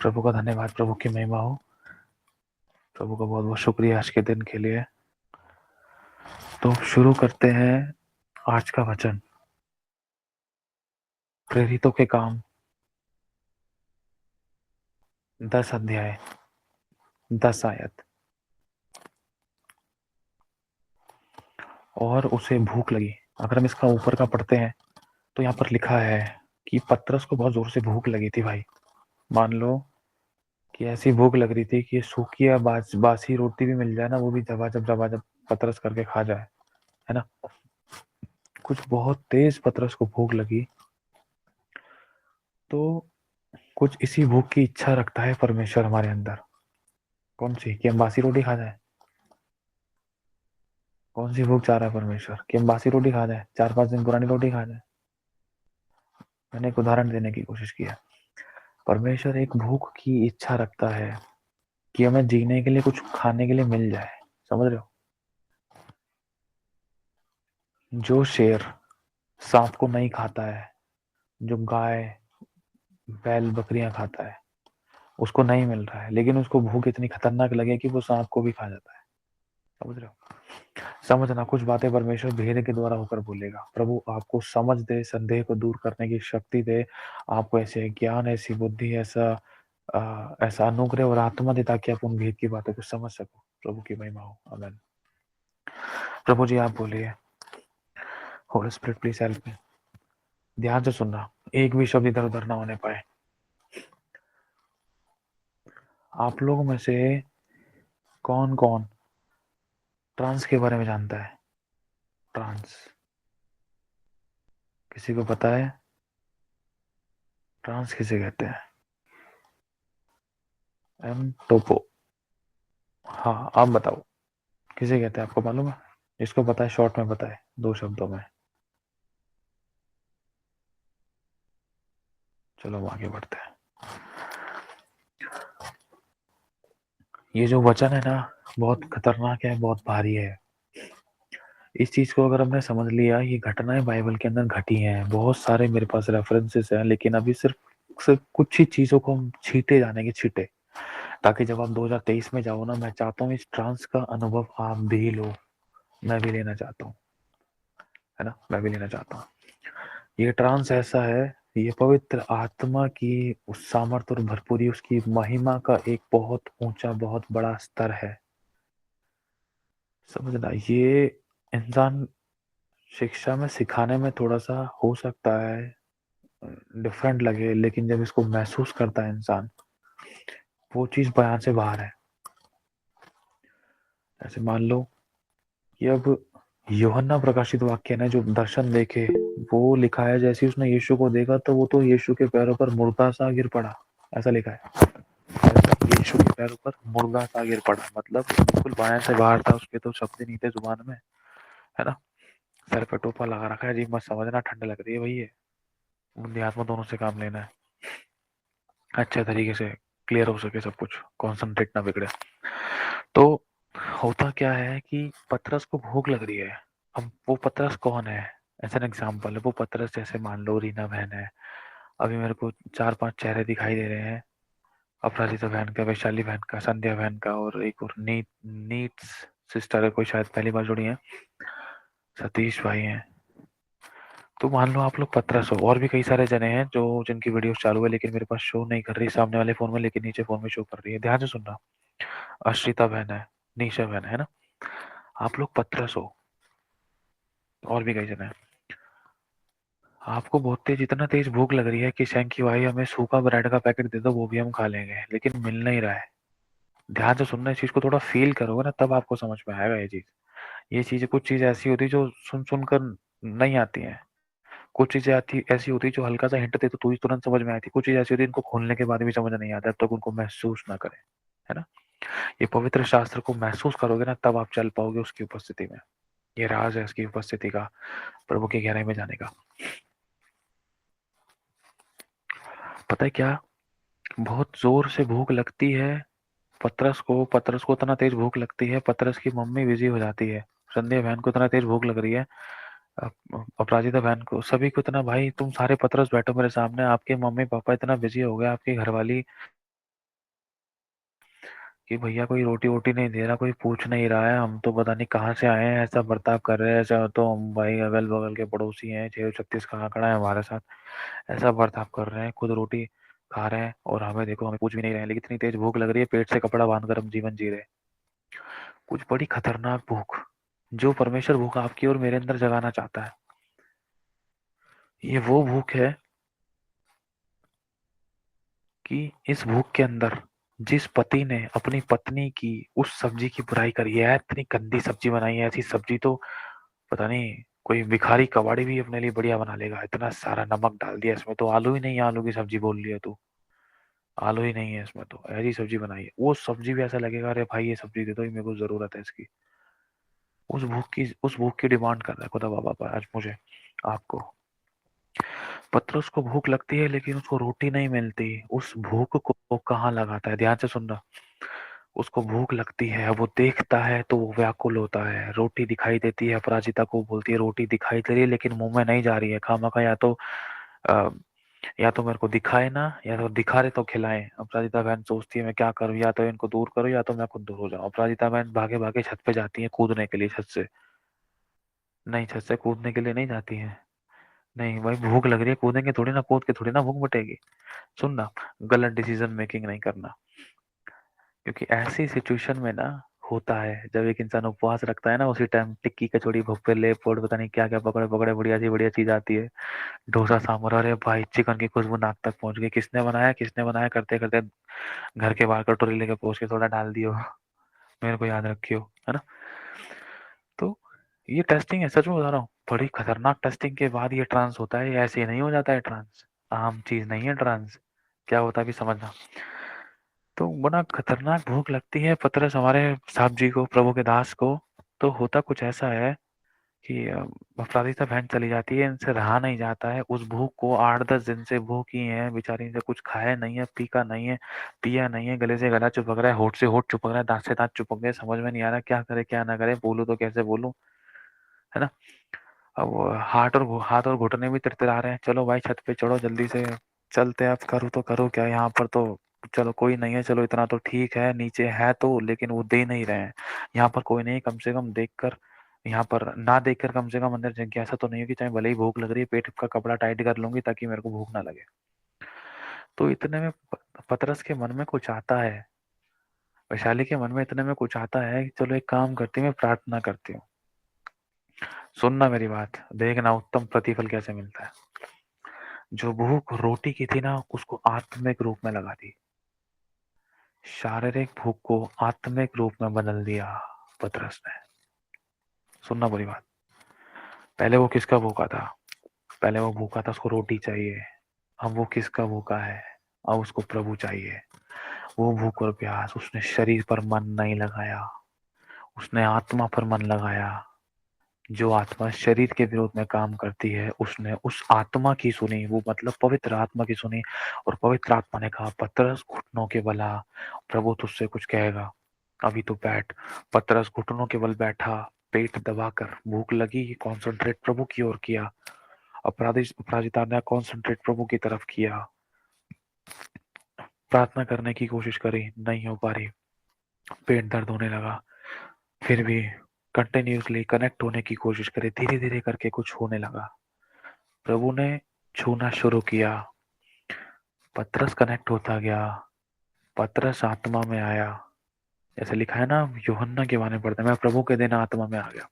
प्रभु का धन्यवाद, प्रभु की महिमा हो। प्रभु का बहुत बहुत शुक्रिया आज के दिन के लिए। तो शुरू करते हैं आज का वचन। प्रेरितों के काम 10 अध्याय 10 आयत। और उसे भूख लगी। अगर हम इसका ऊपर का पढ़ते हैं तो यहाँ पर लिखा है कि पतरस को बहुत जोर से भूख लगी थी। भाई मान लो कि ऐसी भूख लग रही थी कि सूखी या बासी रोटी भी मिल जाए ना, वो भी जब पतरस करके खा जाए, है ना। कुछ बहुत तेज पतरस को भूख लगी। तो कुछ इसी भूख की इच्छा रखता है परमेश्वर हमारे अंदर। कौन सी? कि हम बासी रोटी खा जाए। कौन सी भूख चाह रहा है परमेश्वर? कि हम बासी रोटी खा जाए, 4-5 दिन पुरानी रोटी खा जाए। मैंने एक उदाहरण देने की कोशिश किया। परमेश्वर एक भूख की इच्छा रखता है कि हमें जीने के लिए कुछ खाने के लिए मिल जाए। समझ रहे हो? जो शेर सांप को नहीं खाता है, जो गाय बैल बकरियां खाता है, उसको नहीं मिल रहा है, लेकिन उसको भूख इतनी खतरनाक लगे कि वो सांप को भी खा जाता है। समझ रहे हो? समझना, कुछ बातें परमेश्वर भेद के द्वारा होकर बोलेगा। प्रभु आपको समझ दे, संदेह को दूर करने की शक्ति दे, आपको ऐसे ज्ञान, ऐसी बुद्धि, ऐसा अनुग्रह और आत्मा दे ताकि आप उन भेद की बातों को समझ सको। प्रभु की महिमा हो। आमीन। प्रभु जी आप बोलिए। Holi spirit please help me. ध्यान से सुनना, एक भी शब्द इधर उधर ना होने पाए। आप लोगों में से कौन कौन ट्रांस के बारे में जानता है? ट्रांस किसी को पता है? ट्रांस किसे कहते हैं? एम टोपो। हाँ आप बताओ किसे कहते हैं, आपको मालूम है? जिसको पता है शॉर्ट में बताए, 2 शब्दों में। चलो हम आगे बढ़ते हैं। ये जो वचन है ना, बहुत खतरनाक है, बहुत भारी है। इस चीज को अगर हमने समझ लिया, ये घटनाएं बाइबल के अंदर घटी हैं, बहुत सारे मेरे पास रेफरेंसेस हैं, लेकिन अभी सिर्फ कुछ ही चीजों को हम छींटे जाने के छींटे, ताकि जब आप 2023 में जाओ ना, मैं चाहता हूँ इस ट्रांस का अनुभव आप भी लो। मैं भी लेना चाहता हूँ, है ना, मैं भी लेना चाहता हूँ। ये ट्रांस ऐसा है, ये पवित्र आत्मा की उस सामर्थ्य और भरपूरी, उसकी महिमा का एक बहुत ऊंचा, बहुत बड़ा स्तर है। समझना, ये इंसान शिक्षा में सिखाने में थोड़ा सा हो सकता है डिफरेंट लगे, लेकिन जब इसको महसूस करता है इंसान, वो चीज बयान से बाहर है। ऐसे मान लो कि अब यूहन्ना प्रकाशित वाक्य ने जो दर्शन देखे, वो लिखा है जैसे उसने यीशु को देखा तो वो तो यीशु के पैरों पर मुर्दा सा गिर पड़ा। ऐसा लिखा है, यीशु के पैरों पर मुर्दा सा गिर पड़ा, मतलब बिल्कुल बयान से बाहर था, उसके तो शब्द नहीं थे जुबान में, है ना। सर पे टोपा लगा रखा है जी, मत समझना ठंड लग रही है भैया, बुद्धि आत्मा दोनों से काम लेना है, अच्छे तरीके से क्लियर हो सके सब कुछ, कॉन्सेंट्रेट ना बिगड़े। तो होता क्या है कि पतरस को भूख लग रही है। अब वो पतरस कौन है? ऐसा ना एग्जाम्पल है, वो पतरस जैसे मान लो रीना बहन है, अभी मेरे को 4-5 चेहरे दिखाई दे रहे हैं, अपराजिता बहन का, वैशाली बहन का, संध्या बहन का, और एक और नीट सिस्टर है, कोई शायद पहली बार जुड़ी है, सतीश भाई हैं। तो मान लो आप लोग 1500, और भी कई सारे जने हैं जो जिनकी वीडियो चालू है, लेकिन मेरे पास शो नहीं कर रही सामने वाले फोन में, लेकिन नीचे फोन में शो कर रही है। ध्यान से सुनना, अश्रिता बहन है, निशा बहन है ना, आप लोग 1500, और भी कई जने हैं। आपको बहुत तेज, इतना तेज भूख लग रही है कि शैंकी भाई हमें सूखा ब्रेड का पैकेट दे दो, वो भी हम खा लेंगे, लेकिन मिल नहीं रहा है। ध्यान से सुनना, इस चीज को थोड़ा फील करोगे ना, तब आपको समझ में आएगा ये चीज। ये चीजें, कुछ चीज ऐसी होती है जो सुन सुनकर नहीं आती हैं, कुछ चीजें आती ऐसी होती है जो हल्का सा हिंट दे तो ही तुरंत समझ में आती है, कुछ चीजें ऐसी होती है इनको खोलने के बाद भी समझ नहीं आता, तब तक उनको महसूस ना करें, है ना। ये पवित्र शास्त्र को महसूस करोगे ना, तब आप चल पाओगे उसकी उपस्थिति में। ये राज है उसकी उपस्थिति का, प्रभु की गहराई में जाने का। पता है क्या, बहुत जोर से भूख लगती है पतरस को इतना तेज भूख लगती है, पतरस की मम्मी बिजी हो जाती है, संध्या बहन को इतना तेज भूख लग रही है, अपराजिता बहन को, सभी को इतना, भाई तुम सारे पतरस बैठो मेरे सामने, आपके मम्मी पापा इतना बिजी हो गए, आपकी घरवाली कि भैया कोई रोटी वोटी नहीं दे रहा, कोई पूछ नहीं रहा है, हम तो पता नहीं कहाँ से आए हैं, ऐसा बर्ताव कर रहे हैं, ऐसा तो हम भाई अगल बगल के पड़ोसी हैं, 636 का आंकड़ा है हमारे साथ, ऐसा बर्ताव कर रहे हैं, खुद रोटी खा रहे हैं और हमें देखो, हमें पूछ भी नहीं रहे हैं, लेकिन इतनी तेज भूख लग रही है, पेट से कपड़ा बांधकर हम जीवन जी रहे हैं। कुछ बड़ी खतरनाक भूख, जो परमेश्वर भूख आपकी और मेरे अंदर जगाना चाहता है। ये वो भूख है कि इस भूख के अंदर जिस पति ने अपनी पत्नी की उस सब्जी की बुराई करी है, इतनी गंदी सब्जी बनाई है, ऐसी सब्जी तो पता नहीं कोई भिखारी कबाड़ी भी अपने लिए बढ़िया बना लेगा, इतना सारा नमक डाल दिया इसमें, तो आलू ही नहीं है, आलू की सब्जी बोल लिया तू, आलू ही नहीं है इसमें, तो ऐसी सब्जी बनाई है, वो सब्जी भी ऐसा लगेगा, अरे भाई ये सब्जी दे दो, ये मेरे को जरूरत है इसकी। उस भूख की डिमांड कर रहा है खुदा बाबा पर आज मुझे, आपको। पतरस को भूख लगती है लेकिन उसको रोटी नहीं मिलती, उस भूख को वो कहाँ लगाता है, ध्यान से सुनना। उसको भूख लगती है, वो देखता है तो वो व्याकुल होता है, रोटी दिखाई देती है, अपराजिता को बोलती है रोटी दिखाई दे रही है लेकिन मुंह में नहीं जा रही है, खामखा अ, या तो मेरे को दिखाए ना, या तो दिखा रहे तो खिलाए। अपराजिता बहन सोचती है मैं क्या करूं, या तो इनको दूर करूं या तो मैं खुद दूर हो जाऊं। अपराजिता बहन भागे भागे छत पे जाती है कूदने के लिए, छत से नहीं, छत से कूदने के लिए नहीं जाती है, नहीं भाई भूख लग रही है, कूदेंगे थोड़ी ना, कूद के थोड़ी ना भूख मिटेगी। सुनना, गलत डिसीजन मेकिंग नहीं करना, क्योंकि ऐसी सिचुएशन में ना होता है, जब एक इंसान उपवास रखता है ना, उसी टाइम टिक्की कचौड़ी भुप्पे ले पोड़ पता नहीं क्या क्या पकड़े पकड़े बढ़िया चीज आती है, डोसा सांभर, अरे भाई चिकन की खुशबू नाक तक पहुंच गई, किसने बनाया करते करते घर के बाहर कटोरी लेके पहुंच के थोड़ा डाल दियो, मेरे को याद रखियो, है ना। तो ये टेस्टिंग है, सच में बता रहा हूँ, बड़ी खतरनाक टेस्टिंग के बाद ये ट्रांस होता है, ये ऐसे ही नहीं हो जाता है ट्रांस, आम चीज नहीं है ट्रांस, क्या होता है भी समझना। तो बड़ा खतरनाक भूख लगती है पतरस हमारे साहब जी को, प्रभु के दास को। तो होता कुछ ऐसा है कि अपराजिता बहन चली जाती है, इनसे रहा नहीं जाता है, उस भूख को 8-10 दिन से भूखी है बेचारी, इनसे कुछ खाया नहीं है, पीका नहीं है, पिया नहीं है, गले से गला चिपक रहा है, होठ से होठ चिपक रहा है, दांत से दांत चिपक गए, समझ में नहीं आ रहा क्या करे क्या ना करे, बोलूं तो कैसे बोलूं, है ना। अब वो हाथ और घुटने भी तिरतिरा रहे हैं, चलो भाई छत पे चढ़ो जल्दी से, चलते हैं, अब करूँ तो करूँ क्या यहाँ पर, तो चलो कोई नहीं है, चलो इतना तो ठीक है, नीचे है तो, लेकिन वो दे नहीं रहे हैं, यहाँ पर कोई नहीं, कम से कम देखकर, यहाँ पर ना देखकर कम से कम अंदर जिज्ञासा तो नहीं होगी, चाहे भले ही भूख लग रही है, पेट का कपड़ा टाइट कर लूंगी ताकि मेरे को भूख ना लगे। तो इतने में पतरस के मन में कुछ आता है, वैशाली के मन में इतने में कुछ आता है कि चलो एक काम करती हूँ, मैं प्रार्थना करती हूँ। सुनना मेरी बात, देखना उत्तम प्रतिफल कैसे मिलता है। जो भूख रोटी की थी ना, उसको आत्मिक रूप में लगा दी, शारीरिक भूख को आत्मिक रूप में बदल दिया पतरस ने। सुनना बुरी बात, पहले वो किसका भूखा था, पहले वो भूखा था, उसको रोटी चाहिए। अब वो किसका भूखा है, अब उसको प्रभु चाहिए। वो भूख और प्यास, उसने शरीर पर मन नहीं लगाया, उसने आत्मा पर मन लगाया। जो आत्मा शरीर के विरोध में काम करती है, उसने उस आत्मा की सुनी, वो मतलब पवित्र आत्मा की सुनी, और पवित्र आत्मा ने कहा पतरस घुटनों के बल आ, प्रभु तुझसे कुछ कहेगा, अभी तो बैठ। पतरस घुटनों के बल बैठा, पेट दबाकर, भूख लगी, कॉन्सेंट्रेट प्रभु की ओर किया। अपराजिता ने कॉन्सेंट्रेट प्रभु की तरफ किया, प्रार्थना करने की कोशिश करी, नहीं हो पा रही, पेट दर्द होने लगा, फिर भी कंटिन्यूसली कनेक्ट होने की कोशिश करे, धीरे धीरे करके कुछ होने लगा, प्रभु ने छूना शुरू किया, पतरस कनेक्ट होता गया, पतरस आत्मा में आया। जैसे लिखा है ना, यूहन्ना के बारे में पढ़ते हैं, मैं प्रभु के दिन आत्मा में आ गया।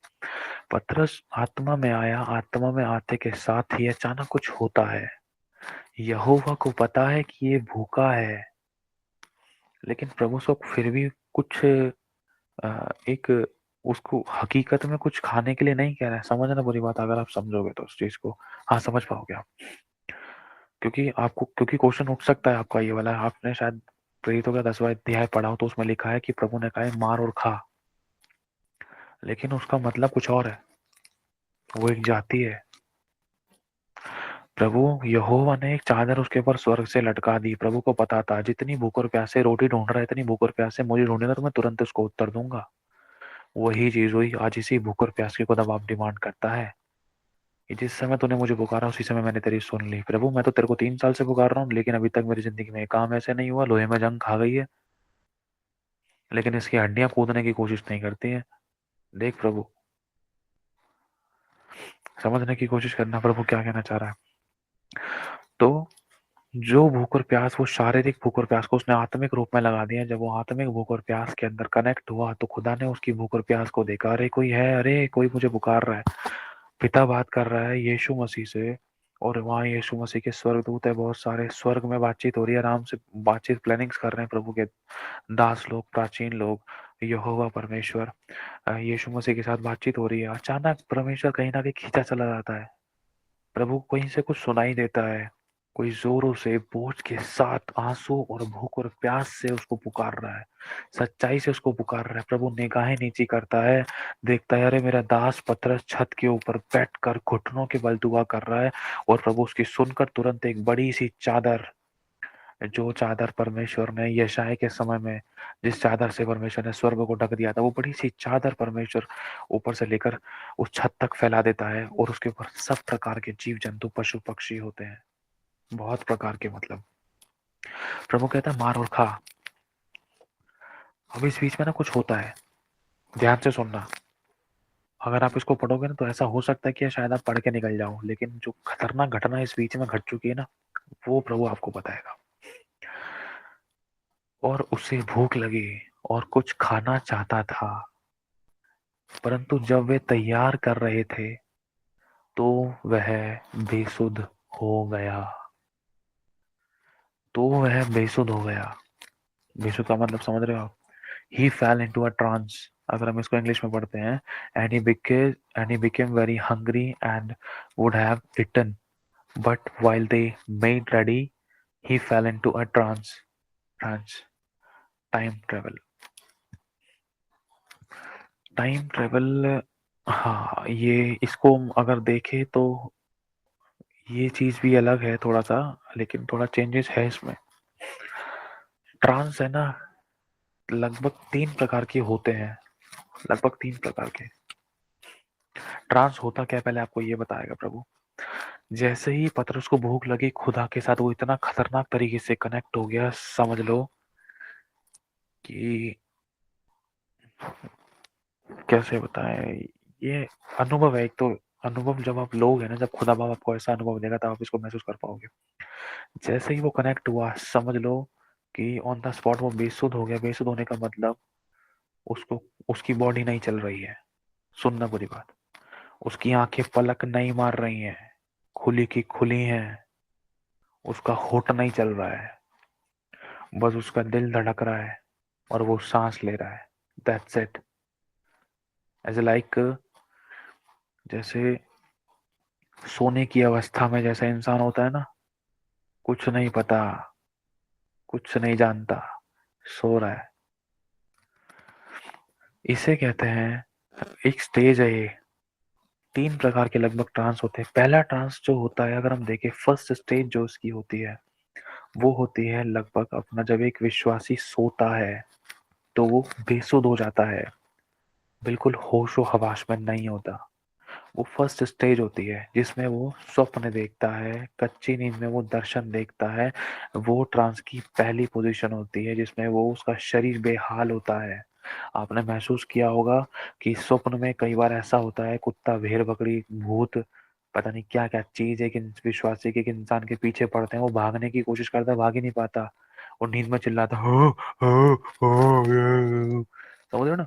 पतरस आत्मा में आया, आत्मा में आते के साथ ही अचानक कुछ होता है। यहोवा को पता है कि ये भूखा है, लेकिन प्रभु से फिर भी कुछ एक उसको हकीकत में कुछ खाने के लिए नहीं कह रहा है, समझना बुरी बात, अगर आप समझोगे तो उस चीज को, हाँ समझ पाओगे आप। क्योंकि क्वेश्चन उठ सकता है आपका ये वाला, आपने शायद प्रेरितों का 10वां अध्याय पढ़ा हो, तो उसमें लिखा है कि प्रभु ने कहा है मार और खा, लेकिन उसका मतलब कुछ और है, वो एक जाति है। प्रभु यहोवा ने एक चादर उसके ऊपर स्वर्ग से लटका दी, प्रभु को पता था जितनी भूख और प्यासे रोटी ढूंढ रहा है, इतनी भूख और प्यासे मुझे ढूंढेगा तो मैं तुरंत उसको उत्तर दूंगा। वही चीज हुई, आज इसी भूख और प्यास की खुदा बाप डिमांड करता है कि जिस समय तूने मुझे पुकारा उसी समय मैंने तेरी सुन ली। प्रभु मैं तो तेरे को 3 साल से पुकार रहा हूँ, लेकिन अभी तक मेरी जिंदगी में काम ऐसे नहीं हुआ, लोहे में जंग खा गई है। लेकिन इसकी हड्डियां कूदने की कोशिश नहीं करती हैं। देख प्रभु, समझने की कोशिश करना प्रभु क्या कहना चाह रहा है। तो जो भूख और प्यास, वो शारीरिक भूख और प्यास को उसने आत्मिक रूप में लगा दिया। जब वो आत्मिक भूख और प्यास के अंदर कनेक्ट हुआ तो खुदा ने उसकी भूख और प्यास को देखा। अरे कोई है, अरे कोई मुझे पुकार रहा है। पिता बात कर रहा है यीशु मसीह से, और वहाँ यीशु मसीह के स्वर्गदूत है, बहुत सारे स्वर्ग में बातचीत हो रही है, आराम से बातचीत प्लानिंग्स कर रहे हैं प्रभु के दास लोग, प्राचीन लोग, यहोवा परमेश्वर, यीशु मसीह के साथ बातचीत हो रही है। अचानक परमेश्वर कहीं ना कहीं खींचा चला जाता है। प्रभु कहीं से कुछ सुनाई देता है, कोई जोरों से बोझ के साथ आंसू और भूख और प्यास से उसको पुकार रहा है, सच्चाई से उसको पुकार रहा है। प्रभु निगाहें नीची करता है, देखता है अरे मेरा दास पतरस छत के ऊपर बैठकर घुटनों के बल दुआ कर रहा है। और प्रभु उसकी सुनकर तुरंत एक बड़ी सी चादर, जो चादर परमेश्वर ने यशायाह के समय में, जिस चादर से परमेश्वर ने स्वर्ग को ढक दिया था, वो बड़ी सी चादर परमेश्वर ऊपर से लेकर उस छत तक फैला देता है। और उसके ऊपर सब प्रकार के जीव जंतु पशु पक्षी होते हैं, बहुत प्रकार के। मतलब प्रभु कहता है मार और खा। अब इस बीच में ना कुछ होता है, ध्यान से सुनना। अगर आप इसको पढ़ोगे ना तो ऐसा हो सकता है कि शायद आप पढ़ के निकल जाओ, लेकिन जो खतरनाक घटना इस बीच में घट चुकी है ना, वो प्रभु आपको बताएगा। और उसे भूख लगी और कुछ खाना चाहता था, परंतु जब वे तैयार कर रहे थे तो वह बेसुध हो गया। तो वह बेसुध हो गया। बेसुध का मतलब समझ रहे हो आप? He fell into a trance. अगर हम इसको इंग्लिश में पढ़ते हैं, and he became very hungry and would have eaten, but while they made ready he fell into a trance. Trance, time travel, time travel. हाँ, ये इसको अगर देखे तो ये चीज भी अलग है थोड़ा सा, लेकिन थोड़ा चेंजेस है इसमें। ट्रांस है ना, लगभग 3 प्रकार के होते हैं, लगभग 3 प्रकार के। ट्रांस होता क्या है, पहले आपको ये बताएगा प्रभु। जैसे ही पतरस को भूख लगी, खुदा के साथ वो इतना खतरनाक तरीके से कनेक्ट हो गया, समझ लो कि कैसे बताएं। ये अनुभव है एक तो। अनुभव जब आप लोगे ना, जब खुदा बाप आपको ऐसा अनुभव देगा तब आप इसको महसूस कर पाओगे। जैसे ही वो कनेक्ट हुआ, समझ लो कि ऑन द स्पॉट वो बेसुध हो गया। बेसुध होने का मतलब उसको, उसकी बॉडी नहीं चल रही है। सुनना पूरी बात, उसकी आंखें पलक नहीं मार रही हैं, खुली की खुली हैं। उसका होठ नहीं चल रहा है, बस उसका दिल धड़क रहा है और वो सांस ले रहा है। That's it. एज लाइक, जैसे सोने की अवस्था में जैसा इंसान होता है ना, कुछ नहीं पता, कुछ नहीं जानता, सो रहा है। इसे कहते हैं, एक स्टेज है ये। 3 प्रकार के लगभग ट्रांस होते हैं। पहला ट्रांस जो होता है, अगर हम देखें फर्स्ट स्टेज जो उसकी होती है, वो होती है लगभग अपना, जब एक विश्वासी सोता है तो वो बेसुध हो जाता है, बिल्कुल होशो हवास में नहीं होता। वो फर्स्ट स्टेज होती है जिसमें वो स्वप्न देखता है, कच्ची नींद में वो दर्शन देखता है। वो ट्रांस की पहली पोजीशन होती है जिसमें वो, उसका शरीर बेहाल होता है। आपने महसूस किया होगा कि स्वप्न में कई बार ऐसा होता है, कुत्ता, भेड़ बकरी, भूत, पता नहीं क्या क्या चीज है कि विश्वासी के एक इंसान के पीछे पड़ते हैं। वो भागने की कोशिश करता है, भाग ही नहीं पाता, और नींद में चिल्लाता हो हो हो, समझ रहे हो ना?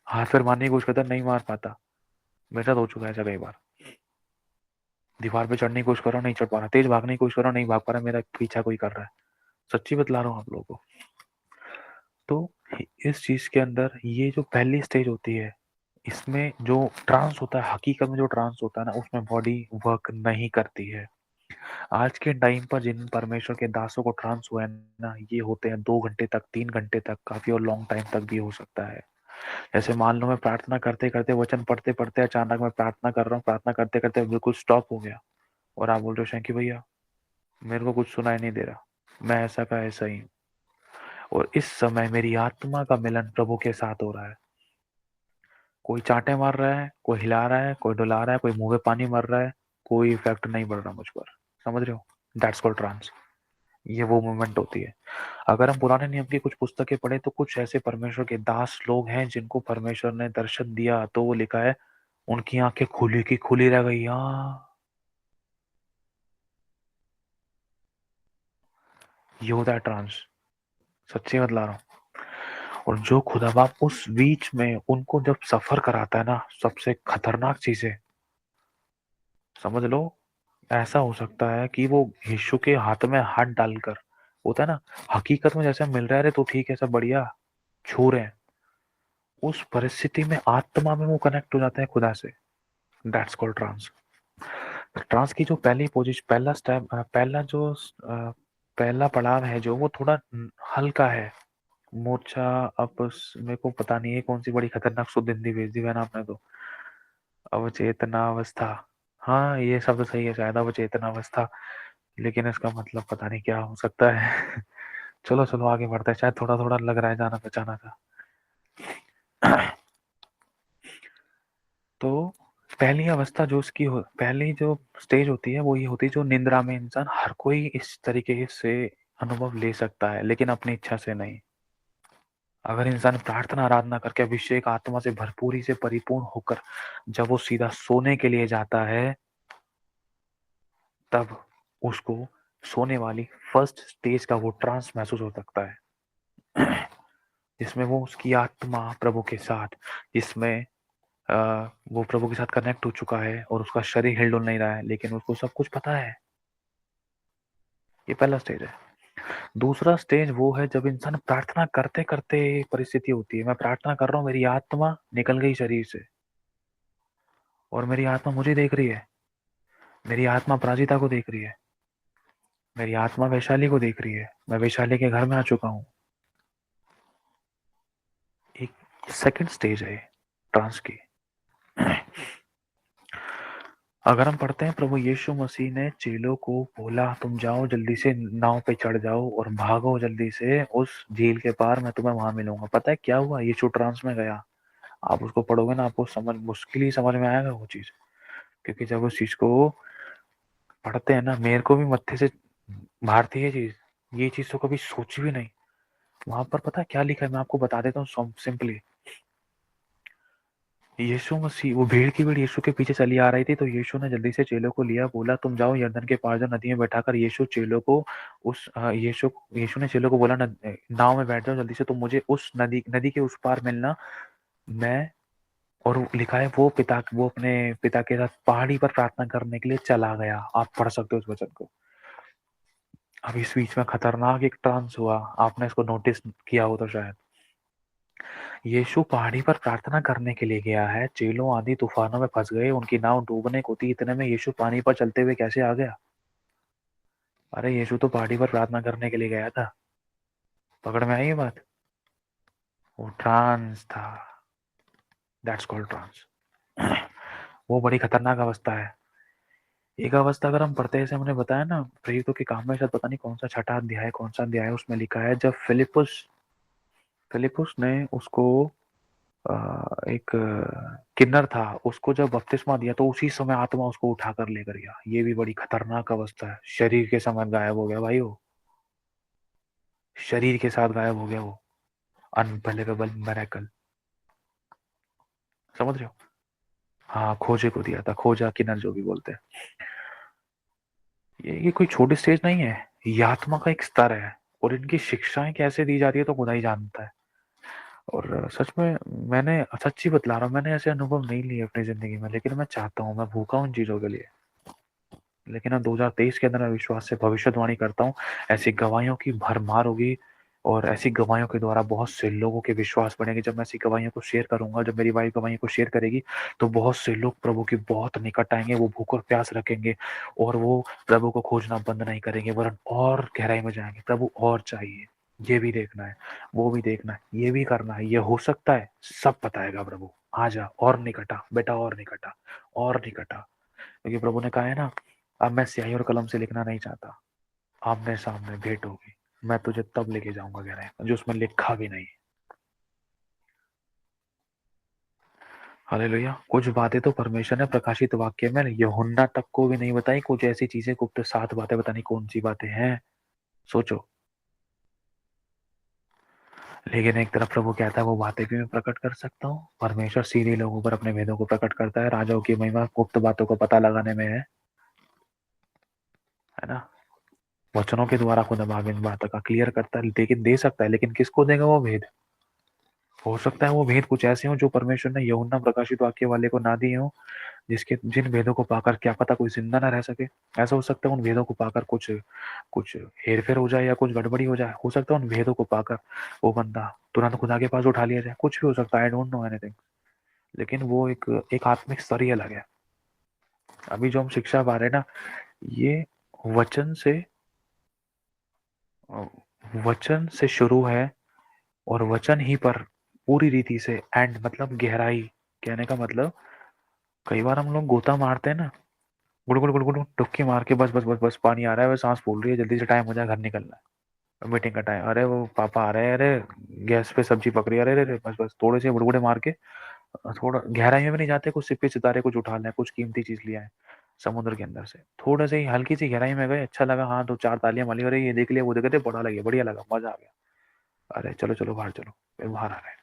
हाथ पैर मारने की कोशिश करता है, नहीं मार पाता। मेरे साथ हो चुका है ऐसा कई बार। दीवार पे चढ़ने की कोशिश कर रहा हूँ, नहीं चढ़ पा रहा। तेज भागने की कोशिश कर रहा हूँ, नहीं भाग पा रहा, मेरा पीछा कोई कर रहा है। सच्ची बतला रहा हूँ आप लोगों को। तो इस चीज के अंदर ये जो पहली स्टेज होती है, इसमें जो ट्रांस होता है, हकीकत में जो ट्रांस होता है ना, उसमें बॉडी वर्क नहीं करती है। आज के टाइम पर जिन परमेश्वर के दासों को ट्रांस हुआ है ना, ये होते हैं 2 घंटे तक, 3 घंटे तक, काफी और लॉन्ग टाइम तक भी हो सकता है। जैसे मान लो मैं प्रार्थना करते करते, वचन पढ़ते पढ़ते, अचानक मैं प्रार्थना कर रहा हूँ, प्रार्थना करते करते बिल्कुल स्टॉप हो गया, और आप बोल रहे हो शंकी भैया मेरे को कुछ सुनाई नहीं दे रहा, मैं ऐसा का ऐसा ही हूँ, और इस समय मेरी आत्मा का मिलन प्रभु के साथ हो रहा है। कोई चांटे मार रहा है, कोई हिला रहा है, कोई डुला रहा है, कोई मुंह पे पानी मर रहा है, कोई इफेक्ट नहीं पड़ रहा मुझ पर। समझ रहे हो? That's called trance. ये वो मूवमेंट होती है। अगर हम पुराने नियम की कुछ पुस्तकें पढ़े तो कुछ ऐसे परमेश्वर के दास लोग हैं जिनको परमेश्वर ने दर्शन दिया, तो वो लिखा है उनकी आंखें खुली की खुली रह गई। हाँ, ये होता है ट्रांस, सच्ची बतला रहा हूँ। और जो खुदा बाप उस बीच में उनको जब सफर कराता है ना, सबसे खतरनाक चीजें समझ लो, ऐसा हो सकता है कि वो यीशु के हाथ में हाथ डालकर, होता है ना, हकीकत में जैसे मिल रहा है तो ठीक है, सब बढ़िया छू रहे हैं, उस परिस्थिति में आत्मा में वो कनेक्ट हो जाते हैं खुदा से। That's called trans. ट्रांस की जो पहली पोजीशन, पहला स्टेप, पहला पड़ाव है जो, वो थोड़ा हल्का है। मोर्चा मेरे को पता नहीं है कौन सी बड़ी खतरनाक शुद्ध हिंदी भेज दी मैंने आपने तो। अवचेतनावस्था, हाँ ये शब्द सही है शायद, अवचेतनावस्था, लेकिन इसका मतलब पता नहीं क्या हो सकता है। चलो चलो आगे बढ़ते हैं, शायद थोड़ा थोड़ा लग रहा है जाना पहचाना था। तो पहली अवस्था जो उसकी पहली जो स्टेज होती है वो ये होती है, जो निंद्रा में इंसान, हर कोई इस तरीके से अनुभव ले सकता है लेकिन अपनी इच्छा से नहीं। अगर इंसान प्रार्थना आराधना करके अभिषेक आत्मा से भरपूरी से परिपूर्ण होकर जब वो सीधा सोने के लिए जाता है, तब उसको सोने वाली फर्स्ट स्टेज का वो ट्रांस महसूस हो सकता है। जिसमें वो उसकी आत्मा प्रभु के साथ, जिसमें वो प्रभु के साथ कनेक्ट हो चुका है और उसका शरीर हिल डुल नहीं रहा है लेकिन उसको सब कुछ पता है। ये पहला स्टेज है। दूसरा स्टेज वो है जब इंसान प्रार्थना करते करते परिस्थिति होती है, मैं प्रार्थना कर रहा हूँ, मेरी आत्मा निकल गई शरीर से और मेरी आत्मा मुझे देख रही है, मेरी आत्मा पराजिता को देख रही है, मेरी आत्मा वैशाली को देख रही है, मैं वैशाली के घर में आ चुका हूँ। एक सेकंड स्टेज है ट्रांस की। अगर हम पढ़ते हैं, प्रभु यीशु मसीह ने चेलों को बोला तुम जाओ जल्दी से नाव पे चढ़ जाओ और भागो जल्दी से उस झील के पार, मैं तुम्हें वहां मिलूंगा। पता है क्या हुआ? यीशु ट्रांस में गया। आप उसको पढ़ोगे ना, आपको समझ मुश्किल ही समझ में आएगा वो चीज, क्योंकि जब उस चीज को पढ़ते हैं ना, मेरे को भी मत्थे से मारती है चीज, ये चीज तो कभी सोची भी नहीं। वहां पर पता है क्या लिखा है, मैं आपको बता देता हूँ सिंपली। यीशु मसीह, वो भीड़ की भीड़ यीशु के पीछे चली आ रही थी, तो यीशु ने जल्दी से चेलों को लिया, बोला तुम जाओ यरदन के पार जाओ, नदी में बैठाकर यीशु चेलों को यीशु ने चेलों को बोला नाव में बैठ जाओ जल्दी से, तुम मुझे उस नदी नदी के उस पार मिलना। मैं, और लिखा है वो अपने पिता के साथ पहाड़ी पर प्रार्थना करने के लिए चला गया। आप पढ़ सकते हो उस वचन को। अब इस बीच में खतरनाक एक ट्रांस हुआ, आपने इसको नोटिस किया हो तो शायद। यीशु पहाड़ी पर प्रार्थना करने के लिए गया है, चेलों आंधी तूफानों में फंस गए, उनकी नाव डूबने को थी, इतने में यीशु पानी पर चलते हुए कैसे आ गया? अरे यीशु तो पहाड़ी पर प्रार्थना करने के लिए गया था। पकड़ में आई ये बात? वो ट्रांस था। That's called trance. वो बड़ी खतरनाक अवस्था है। एक अवस्था अगर हम पढ़ते हैं, जैसे हमने बताया ना, प्रेरितों के काम में शायद पता नहीं कौन सा छठा अध्याय, कौन सा अध्याय, उसमें लिखा है जब फिलिपुस फिलिपुस ने उसको एक किन्नर था, उसको जब बपतिस्मा दिया तो उसी समय आत्मा उसको उठाकर लेकर गया। ये भी बड़ी खतरनाक अवस्था है। शरीर के समय गायब हो गया भाई, वो शरीर के साथ गायब हो गया वो। अनबिलीवेबल मिरेकल, समझ रहे हो? हाँ, खोजे को दिया था, खोजा किन्नर जो भी बोलते हैं। ये कोई छोटी स्टेज नहीं है, ये आत्मा का एक स्तर है, और इनकी शिक्षाएं कैसे दी जाती है तो खुदा ही जानता है। और सच में, मैंने सच्ची बतला रहा हूँ, मैंने ऐसे अनुभव नहीं लिए अपनी जिंदगी में, लेकिन मैं चाहता हूँ, मैं भूखा हूँ इन चीजों के लिए। लेकिन अब 2023 के अंदर मैं विश्वास से भविष्यवाणी करता हूँ, ऐसी गवाहियों की भरमार होगी, और ऐसी गवाहियों के द्वारा बहुत से लोगों के विश्वास बढ़ेंगे। जब मैं ऐसी गवाहियों को शेयर करूंगा, जब मेरी वाइफ गवाहियों को शेयर करेगी, तो बहुत से लोग प्रभु के बहुत निकट आएंगे, वो भूख और प्यास रखेंगे, और वो प्रभु को खोजना बंद नहीं करेंगे, वरन और गहराई में जाएंगे। प्रभु और चाहिए, ये भी देखना है, वो भी देखना है, ये भी करना है, ये हो सकता है, सब बताएगा प्रभु। आ जा और निकटा बेटा, और निकटा, और निकटा। क्योंकि प्रभु ने कहा है ना, अब मैं स्याही और कलम से लिखना नहीं चाहता, आमने सामने भेंट होगी, मैं तुझे तब लेके जाऊंगा गहराई में, जो उसमें लिखा भी नहीं। हालेलुया। कुछ बातें तो परमेश्वर ने प्रकाशित वाक्य में यूहन्ना तक को भी नहीं बताई, कुछ ऐसी चीजें गुप्त 7 बातें, बतानी कौन सी बातें हैं, सोचो। लेकिन एक तरफ प्रभु कहता है वो बातें भी मैं प्रकट कर सकता हूँ। परमेश्वर सीधे लोगों पर अपने वेदों को प्रकट करता है, राजाओं की महिमा गुप्त बातों को पता लगाने में है ना। वचनों के द्वारा खुद अब इन बातों का क्लियर करता है, लेकिन दे सकता है, लेकिन किसको देगा वो भेद। हो सकता है वो भेद कुछ ऐसे हो जो परमेश्वर ने यूहन्ना प्रकाशित वाक्य वाले को ना दिए हो, जिसके जिन भेदों को पाकर क्या पता कोई जिंदा ना रह सके। ऐसा हो सकता है उन भेदों को पाकर कुछ कुछ हेरफेर हो जाए या कुछ गड़बड़ी हो जाए। हो सकता है उन भेदों को पाकर वो बंदा तुरंत खुदा के पास उठा लिया जाए, कुछ भी हो सकता है, आई डोंट नो एनीथिंग। लेकिन वो एक एक आत्मिक स्तर ही अलग है। अभी जो हम शिक्षा पा रहे हैं ना, ये वचन से वचन से शुरू है और वचन ही पर पूरी रीति से एंड, मतलब गहराई। कहने का मतलब, कई बार हम लोग गोता मारते हैं ना, गुड़ गुड़ गुड़ गुड़ डुबकी मार के, बस बस बस बस पानी आ रहा है, बस सांस फूल रही है, जल्दी से टाइम हो जाए, घर निकलना है, मीटिंग का टाइम, अरे वो पापा आ रहे हैं, अरे गैस पे सब्जी पक रही है, अरे अरे अरे, बस बस थोड़े से बुड़बुड़े मार के थोड़ा गहराई में भी नहीं जाते, कुछ सिप्पे सितारे कुछ उठा लें, कुछ कीमती चीज लिया है समुद्र के अंदर से, थोड़ा सी हल्की सी गहराई में गए, अच्छा लगा, हाँ, दो चार तालियां मारी, अरे ये देख लिया वो देख लिया, बड़ा लगे, बढ़िया लगा, मजा आ गया, अरे चलो चलो बाहर चलो, फिर बाहर आ रहे हैं।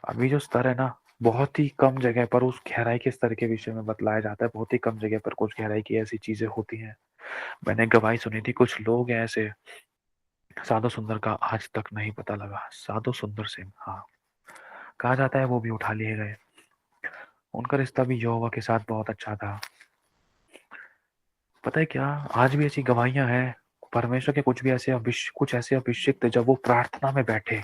अभी जो स्तर है ना, बहुत ही कम जगह पर उस गहराई के स्तर के विषय में बतलाया जाता है, बहुत ही कम जगह पर कुछ गहराई की ऐसी चीजें होती हैं। मैंने गवाही सुनी थी, कुछ लोग हैं ऐसे, साधु सुंदर का आज तक नहीं पता लगा, साधु सुंदर सिंह, हाँ, कहा जाता है वो भी उठा लिए गए। उनका रिश्ता भी यहोवा के साथ बहुत अच्छा था। पता है क्या, आज भी ऐसी गवाहियां हैं, परमेश्वर के कुछ ऐसे अभिषिक्त जब वो प्रार्थना में बैठे,